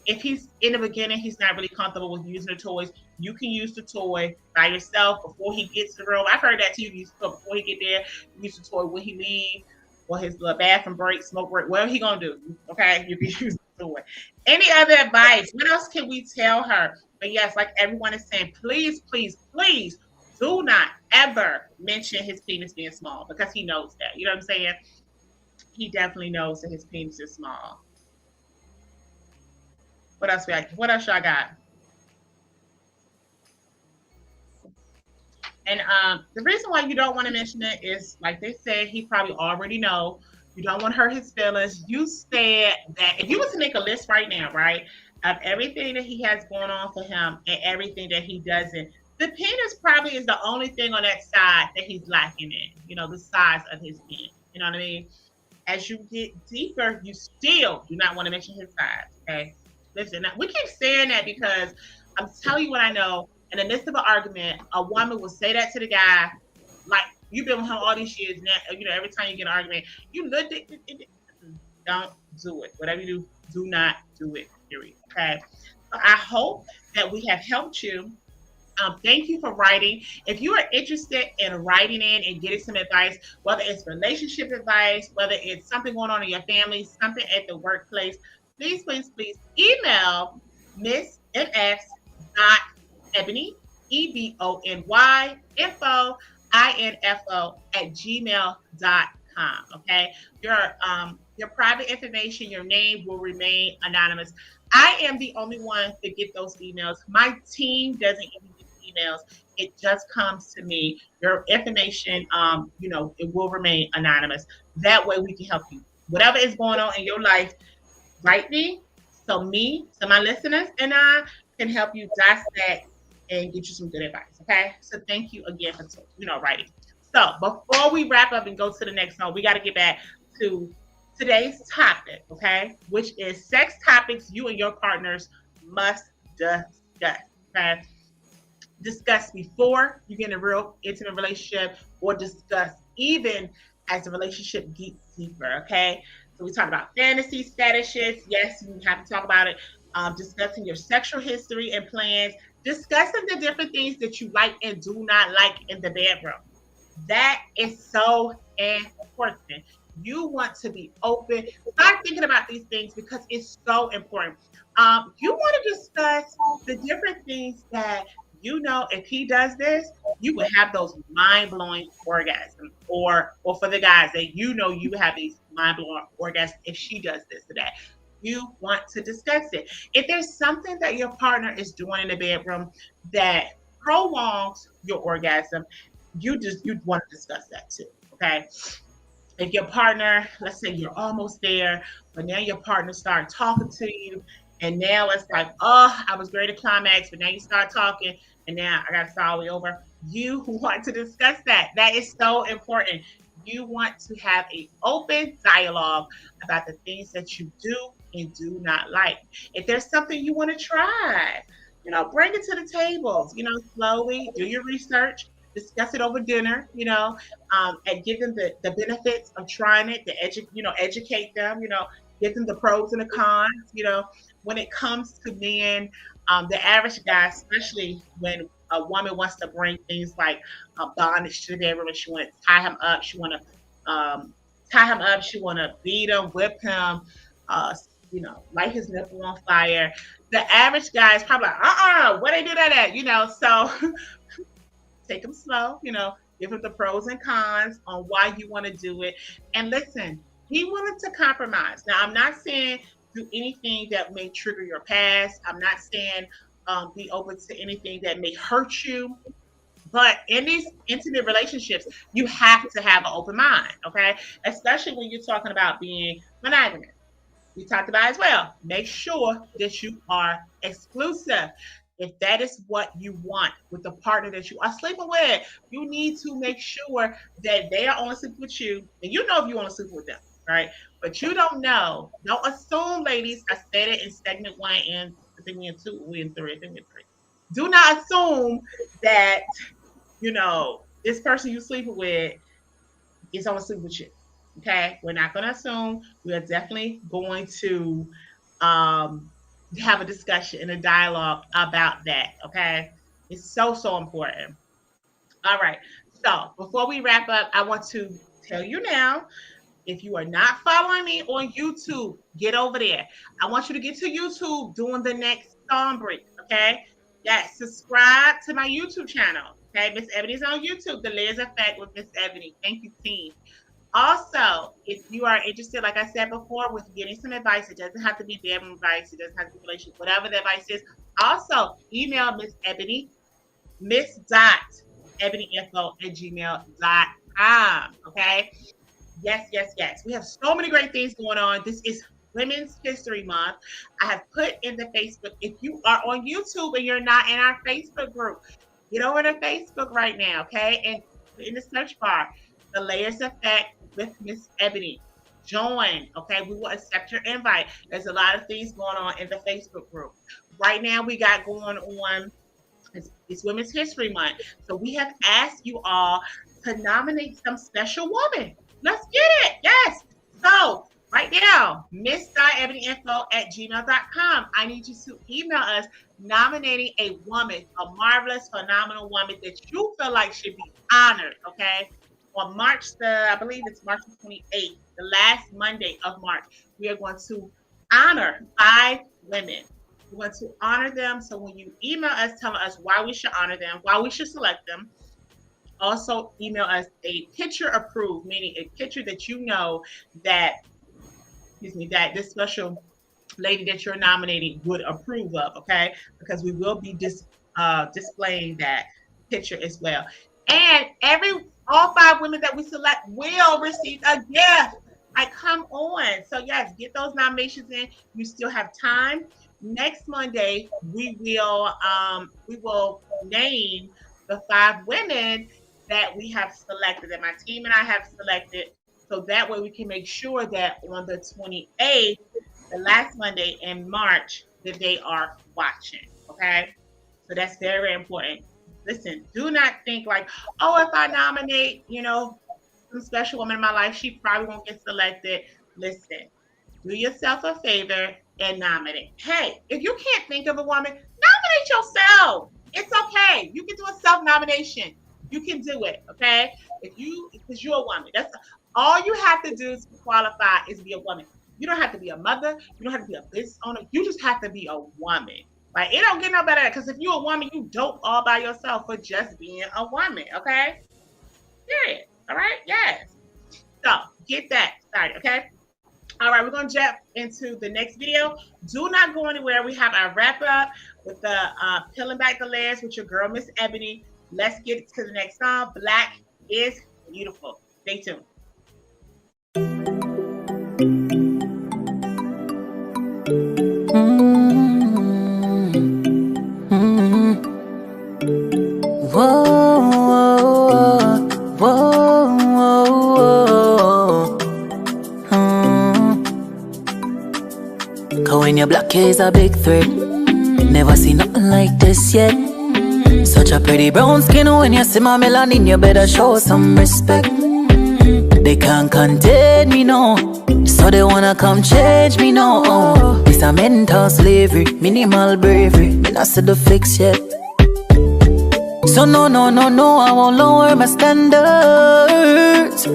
if he's in the beginning, he's not really comfortable with using the toys. You can use the toy by yourself before he gets to the room. I've heard that too. Before he get there, use the toy when he leave, or his little bathroom break, smoke break, whatever he gonna do. Okay, you can use the toy. Any other advice? What else can we tell her? But yes, like everyone is saying, please, please, please do not ever mention his penis being small, because he knows that. You know what I'm saying? He definitely knows that his penis is small. What else? What else y'all got? And the reason why you don't want to mention it is, like they said, he probably already know. You don't want to hurt his feelings. You said that if you was to make a list right now, right, of everything that he has going on for him and everything that he doesn't, the penis probably is the only thing on that side that he's lacking in. The size of his penis. You know what I mean? As you get deeper, you still do not want to mention his size. Okay, listen. We keep saying that because I'm telling you what I know. In the midst of an argument, a woman will say that to the guy, like, you've been with him all these years. Now, every time you get an argument, you look at it. Don't do it. Whatever you do not do it. Period. Okay. So I hope that we have helped you. Thank you for writing. If you are interested in writing in and getting some advice, whether it's relationship advice, whether it's something going on in your family, something at the workplace, please, please, please email Miss MS. Ebony, EBONY, info, INFO @gmail.com. Okay. Your private information, your name will remain anonymous. I am the only one to get those emails. My team doesn't even get emails. It just comes to me. Your information, it will remain anonymous. That way we can help you. Whatever is going on in your life, write me. So my listeners and I can help you dissect and get you some good advice. Okay. So thank you again for writing. So before we wrap up and go to the next one, we got to get back to today's topic, okay, which is sex topics you and your partners must discuss. Okay. Discuss before you get in a real intimate relationship, or discuss even as the relationship gets deeper. Okay. So we talk about fantasies, fetishes. Yes, we have to talk about it. Discussing your sexual history and plans, discussing the different things that you like and do not like in the bedroom. That is so important. You want to be open. Start thinking about these things because it's so important. You want to discuss the different things that if he does this, you would have those mind-blowing orgasms, or for the guys that you have these mind-blowing orgasms if she does this today. You want to discuss it. If there's something that your partner is doing in the bedroom that prolongs your orgasm, you'd want to discuss that too. Okay. If your partner, let's say you're almost there, but now your partner starts talking to you, and now it's like, oh, I was ready to climax, but now you start talking, and now I got to start all the way over. You want to discuss that. That is so important. You want to have an open dialogue about the things that you do and do not like. If there's something you want to try, bring it to the table. Slowly do your research, discuss it over dinner. And give them the benefits of trying it. Educate them. Give them the pros and the cons. When it comes to men, the average guy, especially when a woman wants to bring things like bondage to the bedroom, and she want to tie him up, she want to beat him, whip him, light his nipple on fire. The average guy is probably like, what they do that at? So take them slow, give him the pros and cons on why you want to do it. And listen, he wanted to compromise. Now, I'm not saying do anything that may trigger your past. I'm not saying be open to anything that may hurt you. But in these intimate relationships, you have to have an open mind, okay? Especially when you're talking about being monogamous. We talked about as well. Make sure that you are exclusive. if that is what you want with the partner that you are sleeping with, you need to make sure that they are only sleeping with you, and you know if you want to sleep with them, right? But you don't know. Don't assume, ladies. I said it in segment 1 and I think we in 2, we in 3. I think we in 3. Do not assume that this person you sleeping with is only sleeping with you. Okay, we're not going to assume. We are definitely going to have a discussion and a dialogue about that. Okay, it's so important. All right, so before we wrap up, I want to tell you now, if you are not following me on YouTube, get over there. I want you to get to YouTube during the next song break. Okay, yes, subscribe to my YouTube channel. Okay, Miss Ebony's on YouTube, The Layers Effect with Miss Ebony. Thank you, team. Also, if you are interested, like I said before, with getting some advice, it doesn't have to be bedroom advice, it doesn't have to be relationship, whatever the advice is. Also, email Miss Ebony, miss.ebonyinfo@gmail.com. Okay? Yes. We have so many great things going on. This is Women's History Month. I have put in the Facebook, if you are on YouTube and you're not in our Facebook group, get over to Facebook right now, okay? And in the search bar, The Layers Effect with Miss Ebony. Join, okay? We will accept your invite. There's a lot of things going on in the Facebook group. Right now, we got going on, it's Women's History Month. So we have asked you all to nominate some special woman. Let's get it. Yes. So right now, miss.ebonyinfo@gmail.com. I need you to email us nominating a woman, a marvelous, phenomenal woman that you feel like should be honored, okay? On I believe it's March 28th, the last Monday of March, we are going to honor 5 women. We want to honor them. So when you email us, telling us why we should honor them, why we should select them, also email us a picture approved, meaning a picture that you know that this special lady that you're nominating would approve of, okay? Because we will be displaying that picture as well. And all 5 women that we select will receive a gift. Come on. So yes, get those nominations in. You still have time. Next Monday, we will name the 5 women that we have selected, that my team and I have selected. So that way we can make sure that on the 28th, the last Monday in March, that they are watching. Okay? So that's very, very important. Listen, do not think like, oh, if I nominate, some special woman in my life, she probably won't get selected. Listen, do yourself a favor and nominate. Hey, if you can't think of a woman, nominate yourself. It's okay. You can do a self-nomination. You can do it, okay? Because you're a woman. That's all you have to do to qualify is be a woman. You don't have to be a mother. You don't have to be a business owner. You just have to be a woman. Like, it don't get no better, because if you're a woman, you dope all by yourself for just being a woman, okay? Period. All right? Yes. So, get that started, okay? All right, we're going to jump into the next video. Do not go anywhere. We have our wrap-up with the Peeling Back the Layers with your girl, Miss Ebony. Let's get to the next song. Black is Beautiful. Stay tuned. When your black is a big threat, never seen nothing like this yet. Such a pretty brown skin, when you see my melanin, you better show some respect. They can't contain me, no, so they wanna come change me, no. It's a mental slavery, minimal bravery, me not see the fix yet. So no, I won't lower my standards.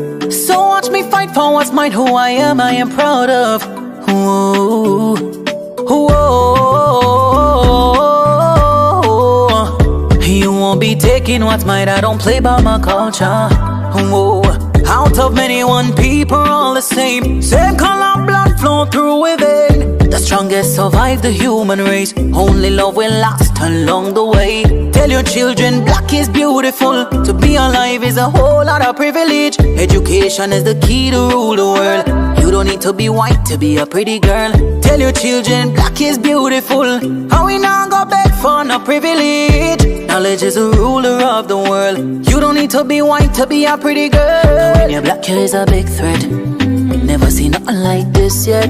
So watch me fight for what's mine, who I am proud of. Whoa, whoa. You won't be taking what's mine, I don't play by my culture. Whoa. Out of many, one people all the same. Same color, blood flow through within. The strongest survive the human race. Only love will last along the way. Tell your children black is beautiful. To be alive is a whole lot of privilege. Education is the key to rule the world. You don't need to be white to be a pretty girl. Tell your children black is beautiful. How we not go beg for no a privilege. Knowledge is a ruler of the world. You don't need to be white to be a pretty girl. When you're black, you is a big threat. Never seen nothing like this yet.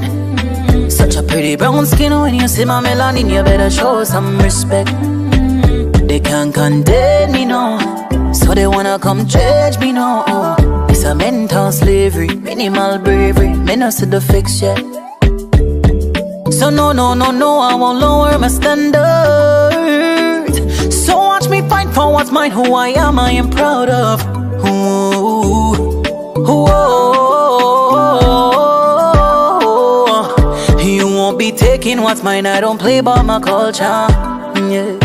Such a pretty brown skin. When you see my melanin, you better show some respect. They can't condemn me, no. So they wanna come judge me, no. It's a mental slavery, minimal bravery. Me no see the fix yet. So no, I won't lower my standards. So watch me fight for what's mine, who I am proud of. Ooh, ooh, you won't be taking what's mine, I don't play by my culture. Yeah.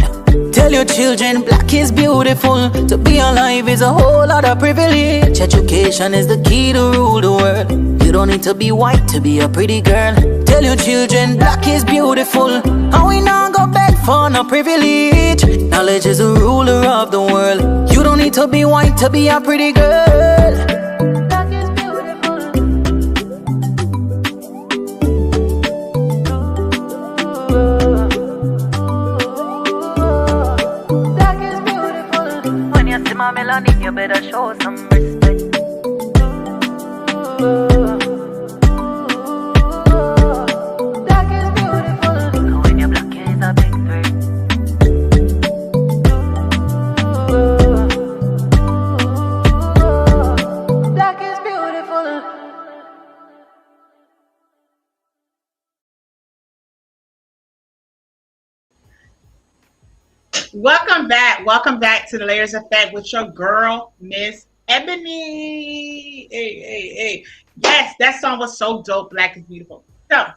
Tell your children black is beautiful. To be alive is a whole lot of privilege. Education is the key to rule the world. You don't need to be white to be a pretty girl. Tell your children black is beautiful. And we not go beg for no privilege. Knowledge is a ruler of the world. You don't need to be white to be a pretty girl. Black is beautiful. Black is beautiful. When you see my melanin, you better show some respect. Black is beautiful. When you're black, is a big threat. Black is beautiful. Welcome back to the Layers Effect with your girl, Miss Ebony. Hey. Yes, that song was so dope. Black is beautiful. So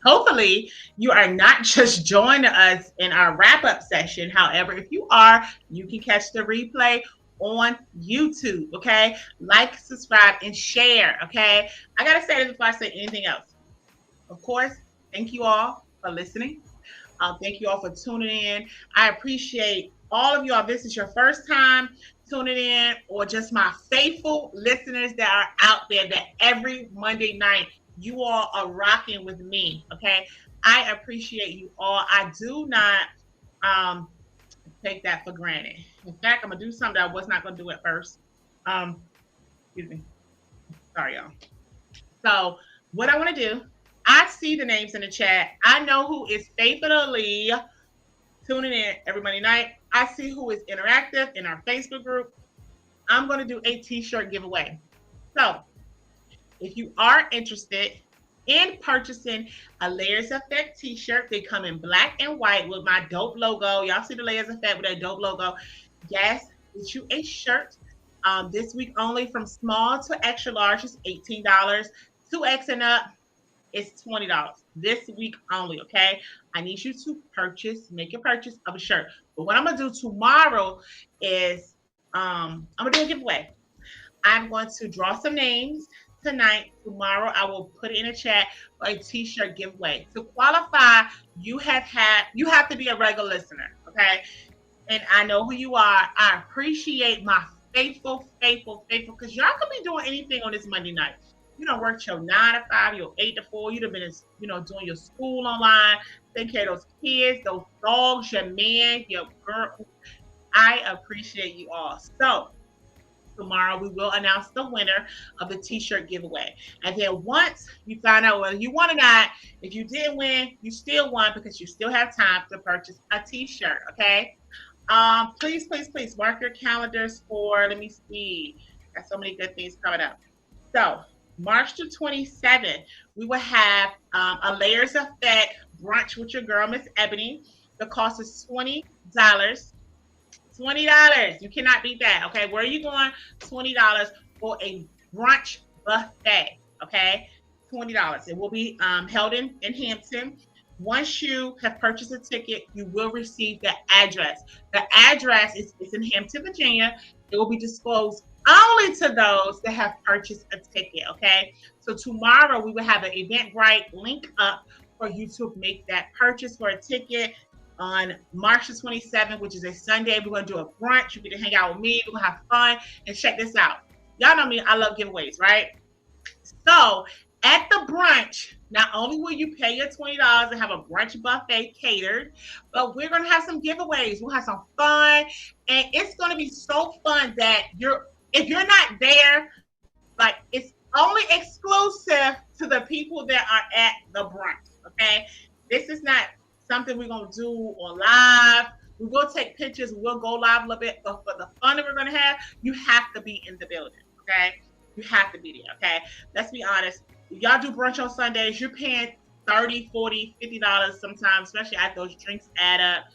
hopefully you are not just joining us in our wrap-up session. However, if you are, you can catch the replay on YouTube, okay? Like, subscribe, and share, okay? I gotta say this before I say anything else. Of course, thank you all for listening. Thank you all for tuning in. I appreciate all of y'all. This is your first time tuning in, or just my faithful listeners that are out there that every Monday night you all are rocking with me, okay? I appreciate you all. I do not take that for granted. In fact, I'm going to do something that I was not going to do at first. Excuse me. Sorry, y'all. So what I want to do, I see the names in the chat. I know who is faithfully tuning in every Monday night. I see who is interactive in our Facebook group. I'm going to do a t-shirt giveaway. So if you are interested in purchasing a Layers Effect t-shirt, they come in black and white with my dope logo. Y'all see the Layers Effect with that dope logo. Yes, get you a shirt. This week only, from small to extra large is $18. 2X and up is $20. This week only, okay? I need you to make a purchase of a shirt. But what I'm going to do tomorrow is I'm going to do a giveaway. I'm going to draw some names tonight. Tomorrow, I will put it in a chat for a t-shirt giveaway. To qualify, you have to be a regular listener, okay? And I know who you are. I appreciate my faithful, because y'all could be doing anything on this Monday night. You don't work your 9 to 5, your 8 to 4. You'd have been, doing your school online, taking care of those kids, those dogs, your man, your girl. I appreciate you all. So tomorrow we will announce the winner of the t-shirt giveaway. And then once you find out whether you won or not, if you did win, you still won, because you still have time to purchase a t-shirt, okay? Please mark your calendars for, let me see. Got so many good things coming up. So March the 27th, we will have a Layers Effect brunch with your girl, Miss Ebony. The cost is $20. $20. You cannot beat that, okay? Where are you going? $20 for a brunch buffet, okay? $20. It will be held in Hampton. Once you have purchased a ticket, you will receive the address. The address is in Hampton, Virginia. It will be disclosed only to those that have purchased a ticket, okay? So tomorrow we will have an Eventbrite link up for you to make that purchase for a ticket on March the 27th, which is a Sunday. We're going to do a brunch. You get to hang out with me. We're going to have fun. And check this out. Y'all know me. I love giveaways, right? So at the brunch, Not only will you pay your $20 and have a brunch buffet catered, but we're gonna have some giveaways. We'll have some fun, and it's gonna be so fun that if you're not there, like it's only exclusive to the people that are at the brunch. Okay, this is not something we're gonna do on live. We will take pictures. We'll go live a little bit, but for the fun that we're gonna have, you have to be in the building. Okay, you have to be there. Okay, let's be honest. If y'all do brunch on Sundays, you're paying $30, $40, $50 sometimes, especially as those drinks add up.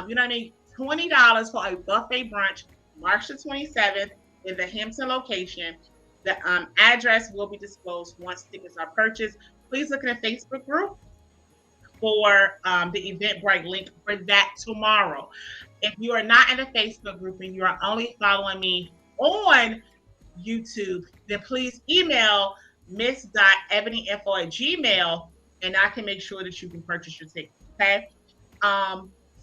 You know what I mean? $20 for a buffet brunch, March the 27th in the Hampton location. The address will be disclosed once tickets are purchased. Please look at the Facebook group for the Eventbrite link for that tomorrow. If you are not in the Facebook group and you are only following me on YouTube, then please email miss.ebonyinfo@gmail, and I can make sure that you can purchase your ticket. Okay.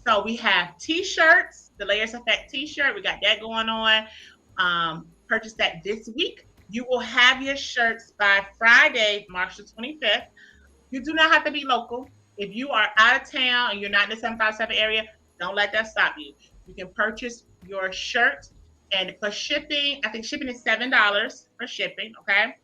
So we have t-shirts, the Layers Effect t-shirt. We got that going on. Purchase that this week. You will have your shirts by Friday, March the 25th. You do not have to be local. If you are out of town and you're not in the 757 area, don't let that stop you. You can purchase your shirt, and for shipping, I think shipping is $7 for shipping. Okay.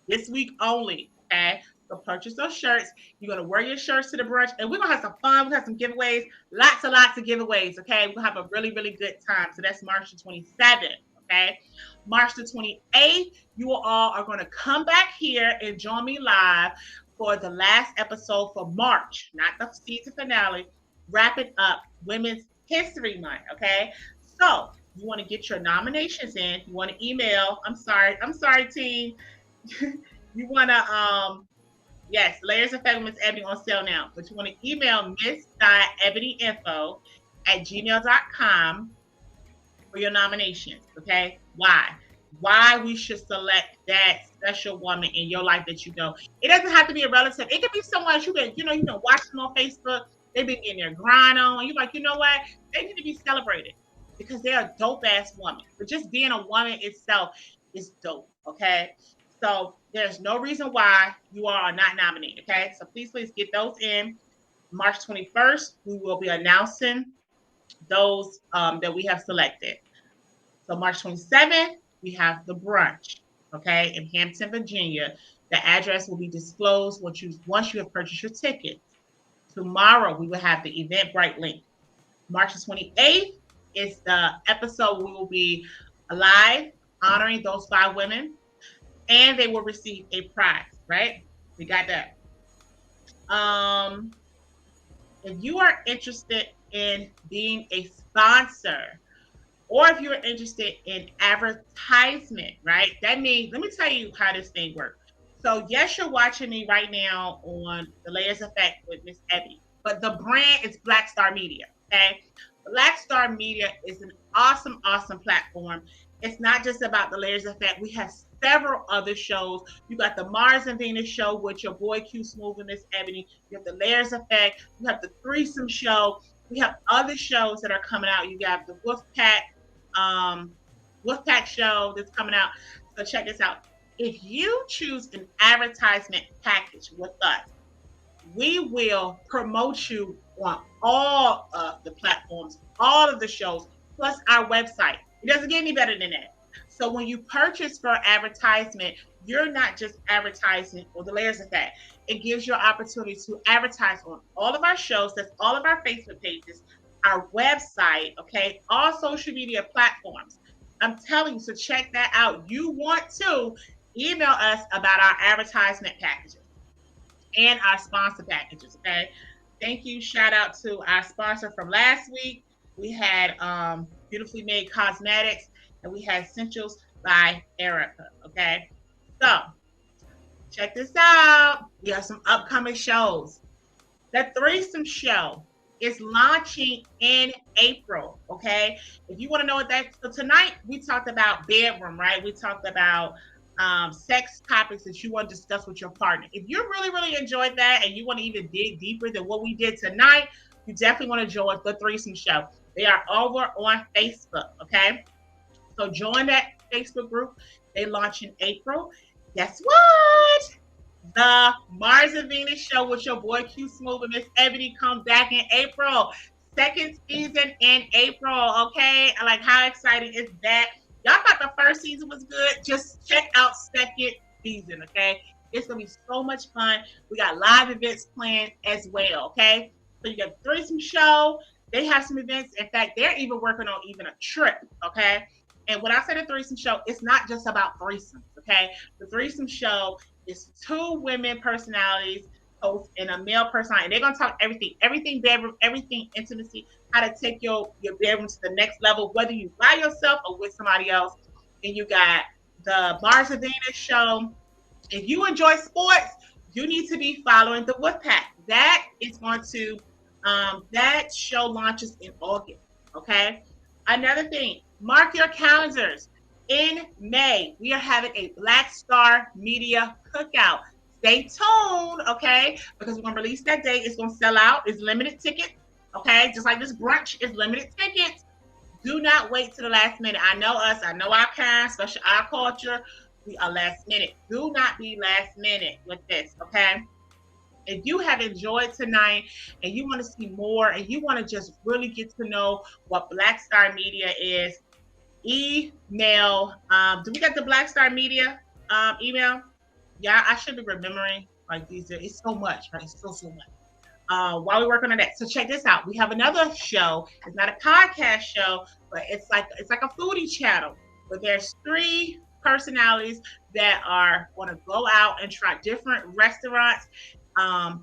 This week only. Okay. So purchase those shirts. You're going to wear your shirts to the brunch, and we're going to have some fun. We're going to have some giveaways, lots of giveaways. Okay. We're going to have a really, really good time. So that's March the 27th. Okay. March the 28th, you all are going to come back here and join me live for the last episode for March, not the season finale, wrapping up Women's History Month. Okay. So you want to get your nominations in. You want to email. I'm sorry, team. You want to, yes, Layers Effect with Miss Ebony on sale now. But you want to email miss.ebonyinfo@gmail.com for your nominations. Okay. Why we should select that special woman in your life that you know. It doesn't have to be a relative. It could be someone you've been watching on Facebook. They've been getting their grind on, and you're like, you know what? They need to be celebrated because they're a dope ass woman. But just being a woman itself is dope. Okay. So there's no reason why you all are not nominated. Okay. So please get those in. March 21st, we will be announcing those that we have selected. So March 27th, we have the brunch, okay, in Hampton, Virginia. The address will be disclosed once you have purchased your tickets. Tomorrow, we will have the Eventbrite link. March 28th is the episode we will be live honoring those 5 women, and they will receive a prize, right? We got that. If you are interested in being a sponsor, or if you're interested in advertisement, right? That means, let me tell you how this thing works. So yes, you're watching me right now on the Layers Effect with Miss Ebony, but the brand is Black Star Media, okay? Black Star Media is an awesome, awesome platform. It's not just about the Layers Effect. We have several other shows. You got the Mars and Venus show with your boy Q Smooth and Miss Ebony. You have the Layers Effect. You have the Threesome show. We have other shows that are coming out. You got the Wolfpack show that's coming out. So check this out. If you choose an advertisement package with us, we will promote you on all of the platforms, all of the shows, plus our website. It doesn't get any better than that. So when you purchase for advertisement, you're not just advertising on the Layers Effect. It gives you an opportunity to advertise on all of our shows. That's all of our Facebook pages, our website, okay, all social media platforms. I'm telling you, so check that out. You want to email us about our advertisement packages and our sponsor packages, okay? Thank you. Shout out to our sponsor from last week. We had Beautifully Made Cosmetics, and we had Essentials by Erica, okay? So check this out. We have some upcoming shows. The Threesome show is launching in April, okay? If you want to know what that, so tonight we talked about bedroom, right? We talked about sex topics that you want to discuss with your partner. If you really, really enjoyed that and you want to even dig deeper than what we did tonight, you definitely want to join the Threesome show. They are over on Facebook, okay? So join that Facebook group. They launch in April. Guess what? The Mars and Venus show with your boy Q Smooth and Miss Ebony come back in April. Second season in April. Okay. Like, how exciting is that? Y'all thought the first season was good. Just check out second season. Okay. It's gonna be so much fun. We got live events planned as well. Okay. So you got the threesome show. They have some events. In fact, they're even working on even a trip. Okay. And when I say the threesome show, it's not just about threesomes. Okay. The threesome show is two women personalities host and a male personality. And they're gonna talk everything bedroom, everything intimacy, how to take your bedroom to the next level, whether you by yourself or with somebody else. And you got the Mars and Venus show. If you enjoy sports, you need to be following the Wolfpack. That is going to that show launches in August. Okay. Another thing, mark your calendars. In May, we are having a Black Star Media Cookout. Stay tuned, okay? Because we're gonna release that date. It's gonna sell out. It's limited tickets, okay? Just like this brunch is limited tickets. Do not wait to the last minute. I know us. I know our kind, especially our culture. We are last minute. Do not be last minute with this, okay? If you have enjoyed tonight and you want to see more and you want to just really get to know what Black Star Media is, email. Do we got the Black Star Media email? Yeah, I should be remembering. Like these, it's so much, right? It's so much. While we're working on that, so check this out. We have another show. It's not a podcast show, but it's like a foodie channel. But there's 3 personalities that are going to go out and try different restaurants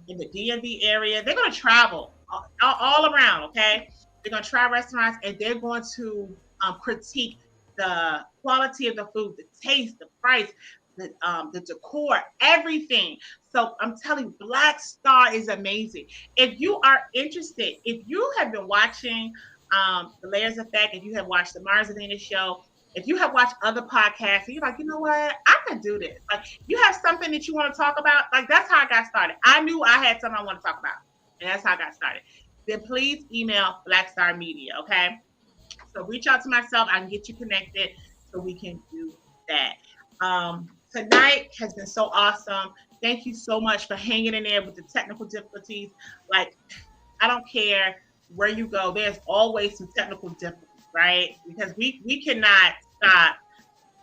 in the DMV area. They're going to travel all around. Okay, they're going to try restaurants and they're going to critique the quality of the food, the taste, the price, the decor, everything. So I'm telling you, Black Star is amazing. If you are interested, if you have been watching The Layers Effect, if you have watched the Mars and Venus show, if you have watched other podcasts, and you're like, you know what, I could do this. Like, you have something that you want to talk about. Like, that's how I got started. I knew I had something I want to talk about, and that's how I got started. Then please email Black Star Media, okay? So reach out to myself. I can get you connected so we can do that. Tonight has been so awesome. Thank you so much for hanging in there with the technical difficulties. Like, I don't care where you go. There's always some technical difficulties, right? Because we cannot stop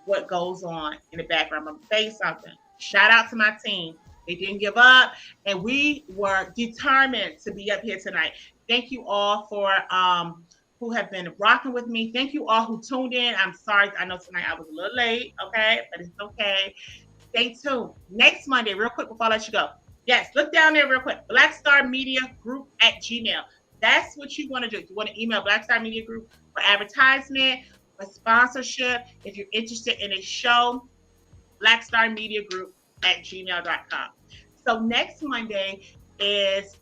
what goes on in the background. I'm going to say something. Shout out to my team. They didn't give up, and we were determined to be up here tonight. Thank you all for who have been rocking with me. Thank you all who tuned in. I'm sorry. I know tonight I was a little late, okay? But it's okay. Stay tuned. Next Monday, real quick before I let you go. Yes, look down there real quick. Black Star Media Group at Gmail. That's what you want to do. You want to email Black Star Media Group for advertisement, for sponsorship. If you're interested in a show, Black Star Media Group at gmail.com. So next Monday is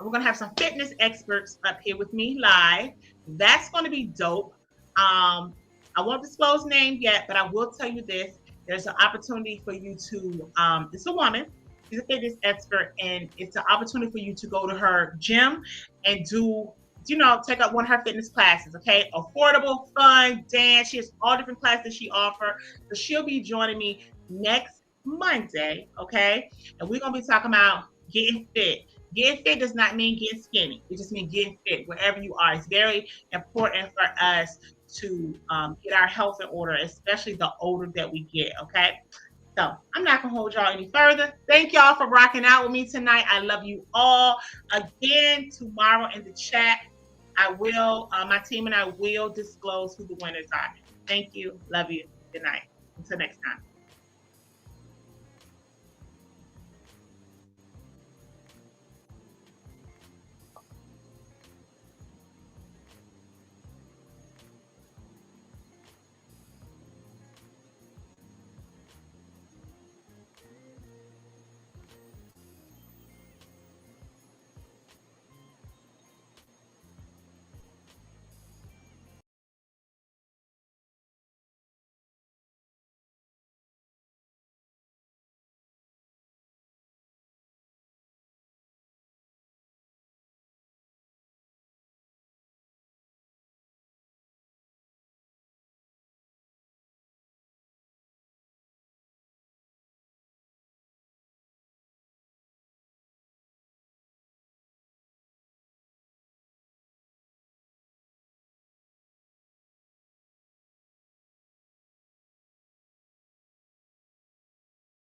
we're going to have some fitness experts up here with me live. That's going to be dope. I won't disclose names yet, but I will tell you this. There's an opportunity for you to, it's a woman, she's a fitness expert, and it's an opportunity for you to go to her gym and do, take up one of her fitness classes, okay? Affordable, fun, dance. She has all different classes she offers. So she'll be joining me next Monday, okay? And we're going to be talking about getting fit. Getting fit does not mean getting skinny. It just means getting fit wherever you are. It's very important for us to get our health in order, especially the older that we get, okay? So I'm not going to hold y'all any further. Thank y'all for rocking out with me tonight. I love you all. Again, tomorrow in the chat, I will, my team and I will disclose who the winners are. Thank you. Love you. Good night. Until next time.